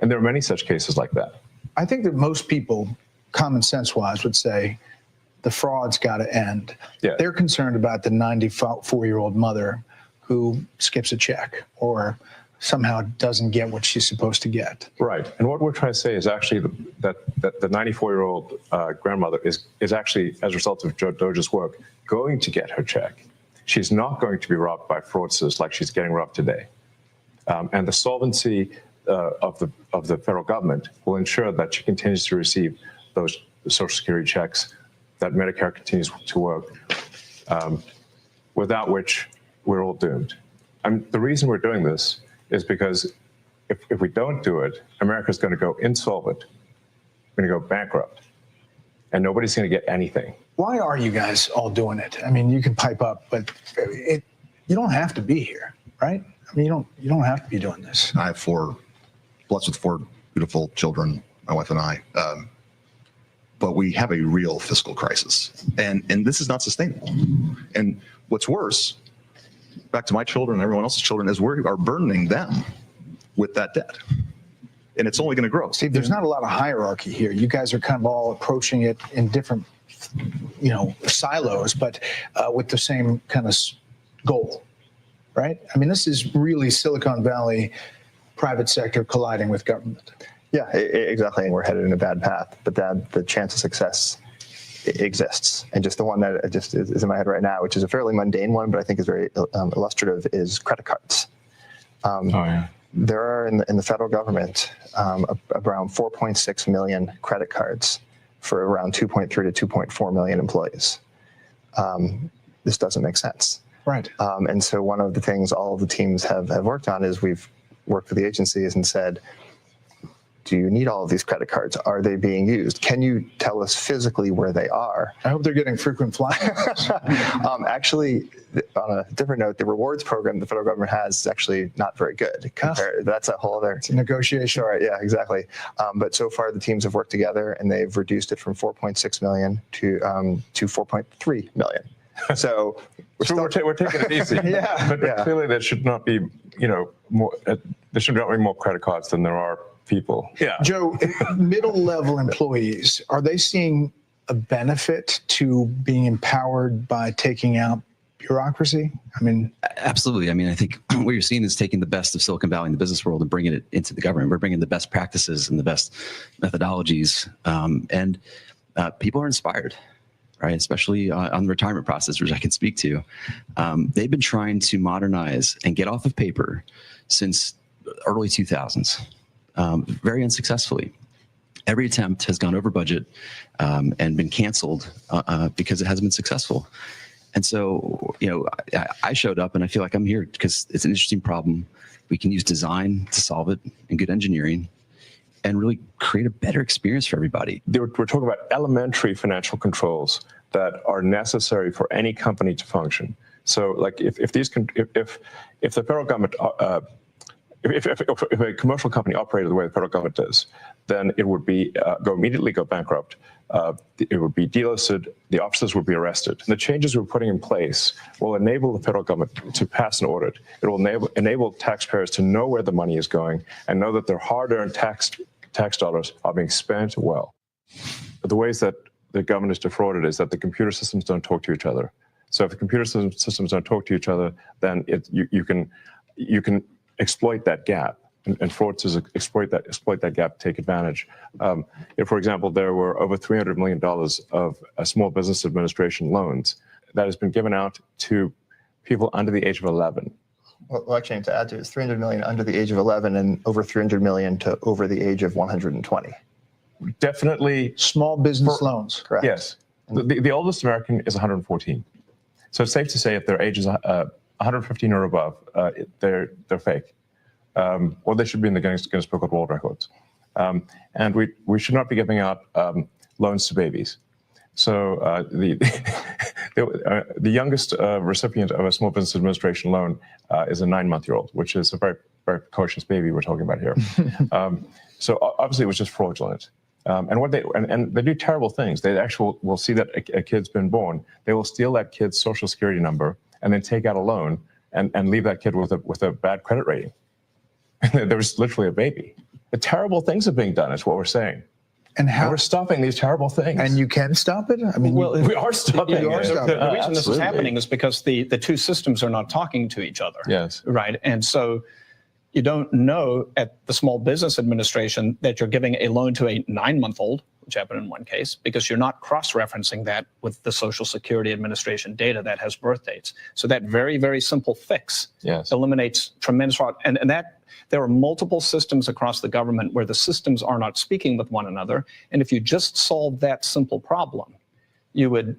And there are many such cases like that. I think that most people, common sense wise, would say the fraud's got to end. Yeah. They're concerned about the 94-year-old mother who skips a check or somehow doesn't get what she's supposed to get. Right. And what we're trying to say is actually that the 94-year-old grandmother is actually, as a result of Joe Doge's work, going to get her check. She's not going to be robbed by fraudsters like she's getting robbed today. And the solvency of the federal government will ensure that she continues to receive those Social Security checks, that Medicare continues to work, without which we're all doomed. The reason we're doing this is because if we don't do it, America's going to go insolvent. We're going to go bankrupt. And nobody's going to get anything. Why are you guys all doing it? I mean, you can pipe up, but you don't have to be here, right? I mean, you don't have to be doing this. I have blessed with four beautiful children, my wife and I. but we have a real fiscal crisis, and this is not sustainable. And what's worse, back to my children and everyone else's children, is we are burdening them with that debt, and it's only going to grow. Steve, there's not a lot of hierarchy here. You guys are kind of all approaching it in different, silos, but with the same kind of goal, right? I mean, this is really Silicon Valley, private sector colliding with government. Yeah, exactly. We're headed in a bad path, but the chance of success exists. And just the one that just is in my head right now, which is a fairly mundane one, but I think is very illustrative, is credit cards. There are in the federal government around 4.6 million credit cards for around 2.3 to 2.4 million employees. This doesn't make sense. Right. And so one of the things all of the teams have worked on is we've worked with the agencies and said, do you need all of these credit cards? Are they being used? Can you tell us physically where they are? I hope they're getting frequent flyers. Actually, on a different note, the rewards program the federal government has is actually not very good. That's a whole other... It's a negotiation. Right, yeah, exactly. But so far, the teams have worked together, and they've reduced it from 4.6 million to 4.3 million. So we're taking it easy. But clearly there should not be, more. There should not be more credit cards than there are people. Yeah. Joe, middle-level employees, are they seeing a benefit to being empowered by taking out bureaucracy? I mean, absolutely. I mean, I think what you're seeing is taking the best of Silicon Valley and the business world and bringing it into the government. We're bringing the best practices and the best methodologies, and people are inspired. Right, especially on the retirement process, which I can speak to. They've been trying to modernize and get off of paper since early 2000s, very unsuccessfully. Every attempt has gone over budget and been canceled because it hasn't been successful. And so, I showed up and I feel like I'm here because it's an interesting problem. We can use design to solve it and good engineering, and really create a better experience for everybody. We're talking about elementary financial controls that are necessary for any company to function. So, like, if the federal government, if a commercial company operated the way the federal government does, then it would be immediately go bankrupt. It would be delisted. The officers would be arrested. The changes we're putting in place will enable the federal government to pass an audit. It will enable taxpayers to know where the money is going and know that their hard-earned tax dollars are being spent well. But the ways that the government is defrauded is that the computer systems don't talk to each other. So if the computer systems don't talk to each other, then you can exploit that gap. And fraudsters exploit that gap, take advantage. If, for example, there were over $300 million of small business administration loans that has been given out to people under the age of 11. Well, actually, to add to it, it's 300 million under the age of 11 and over 300 million to over the age of 120. Definitely small business loans. Correct. Yes. The oldest American is 114. So it's safe to say if their age is 115 or above, they're fake. Or they should be in the Guinness Book of World Records. And we should not be giving out loans to babies. So the youngest recipient of a small business administration loan is a 9-month-old, which is a very, very precocious baby we're talking about here. So obviously it was just fraudulent. And they do terrible things. They actually will see that a kid's been born. They will steal that kid's social security number and then take out a loan and leave that kid with a bad credit rating. There was literally a baby. The terrible things are being done is what we're saying. And how we're stopping these terrible things. And you can stop it? I mean, we are stopping it. The reason this is happening is because the two systems are not talking to each other. Yes. Right. And so you don't know at the Small Business Administration that you're giving a loan to a 9-month-old, which happened in one case, because you're not cross-referencing that with the Social Security Administration data that has birth dates. So that very, very simple fix eliminates tremendous fraud. And that there are multiple systems across the government where the systems are not speaking with one another. And if you just solve that simple problem, you would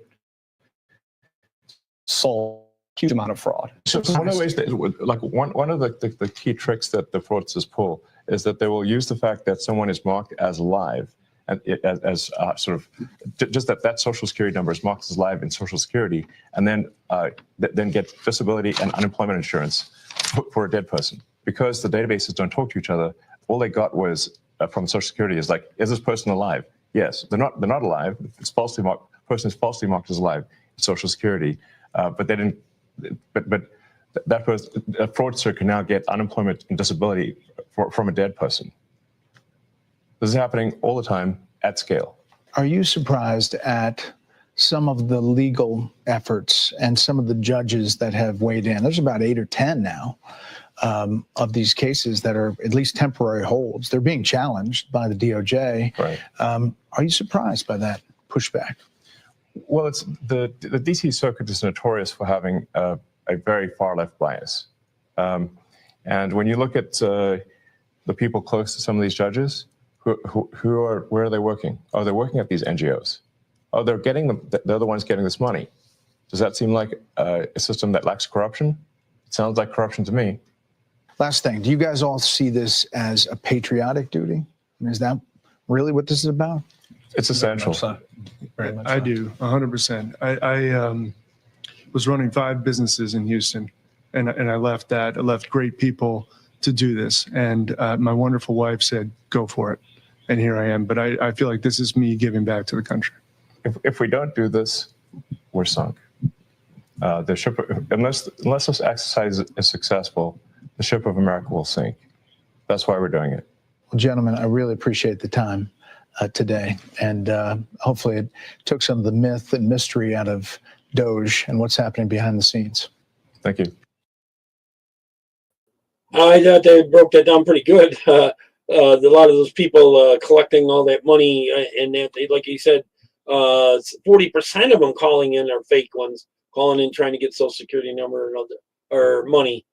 solve a huge amount of fraud. So one of the ways that, like one of the key tricks that the fraudsters pull is that they will use the fact that someone is marked as live and as sort of just that social security number is marked as live in Social Security, and then get disability and unemployment insurance for a dead person. Because the databases don't talk to each other, all they got was from Social Security is like, is this person alive? Yes, they're not alive. It's falsely marked. Person is falsely marked as alive in Social Security, but they didn't. But that person, a fraudster can now get unemployment and disability from a dead person. This is happening all the time at scale. Are you surprised at some of the legal efforts and some of the judges that have weighed in? There's about 8 or 10 now of these cases that are at least temporary holds. They're being challenged by the DOJ. Right. Are you surprised by that pushback? Well, it's the DC Circuit is notorious for having a very far left bias, and when you look at the people close to some of these judges, where are they working? Oh, they're working at these NGOs. Oh, they're the ones getting this money. Does that seem like a system that lacks corruption? It sounds like corruption to me. Last thing, do you guys all see this as a patriotic duty? I mean, is that really what this is about? It's essential. Very much I do, 100%. I was running 5 businesses in Houston, and I left that. I left great people to do this, and my wonderful wife said, "Go for it," and here I am. But I feel like this is me giving back to the country. If we don't do this, we're sunk. The ship, unless this exercise is successful, the ship of America will sink. That's why we're doing it. Well, gentlemen, I really appreciate the time today, and hopefully it took some of the myth and mystery out of Doge and what's happening behind the scenes. Thank you. I thought they broke that down pretty good. A lot of those people collecting all that money, and that, like you said, 40% of them calling in are fake ones, calling in trying to get Social Security number or money,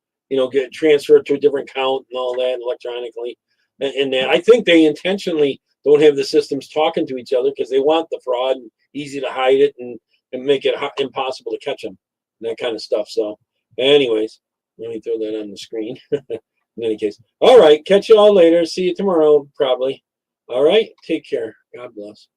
get transferred to a different account and all that electronically. And that I think they intentionally don't have the systems talking to each other because they want the fraud and easy to hide it and make it impossible to catch them, and that kind of stuff. So, anyways, let me throw that on the screen. In any case, all right, catch you all later. See you tomorrow, probably. All right, take care. God bless.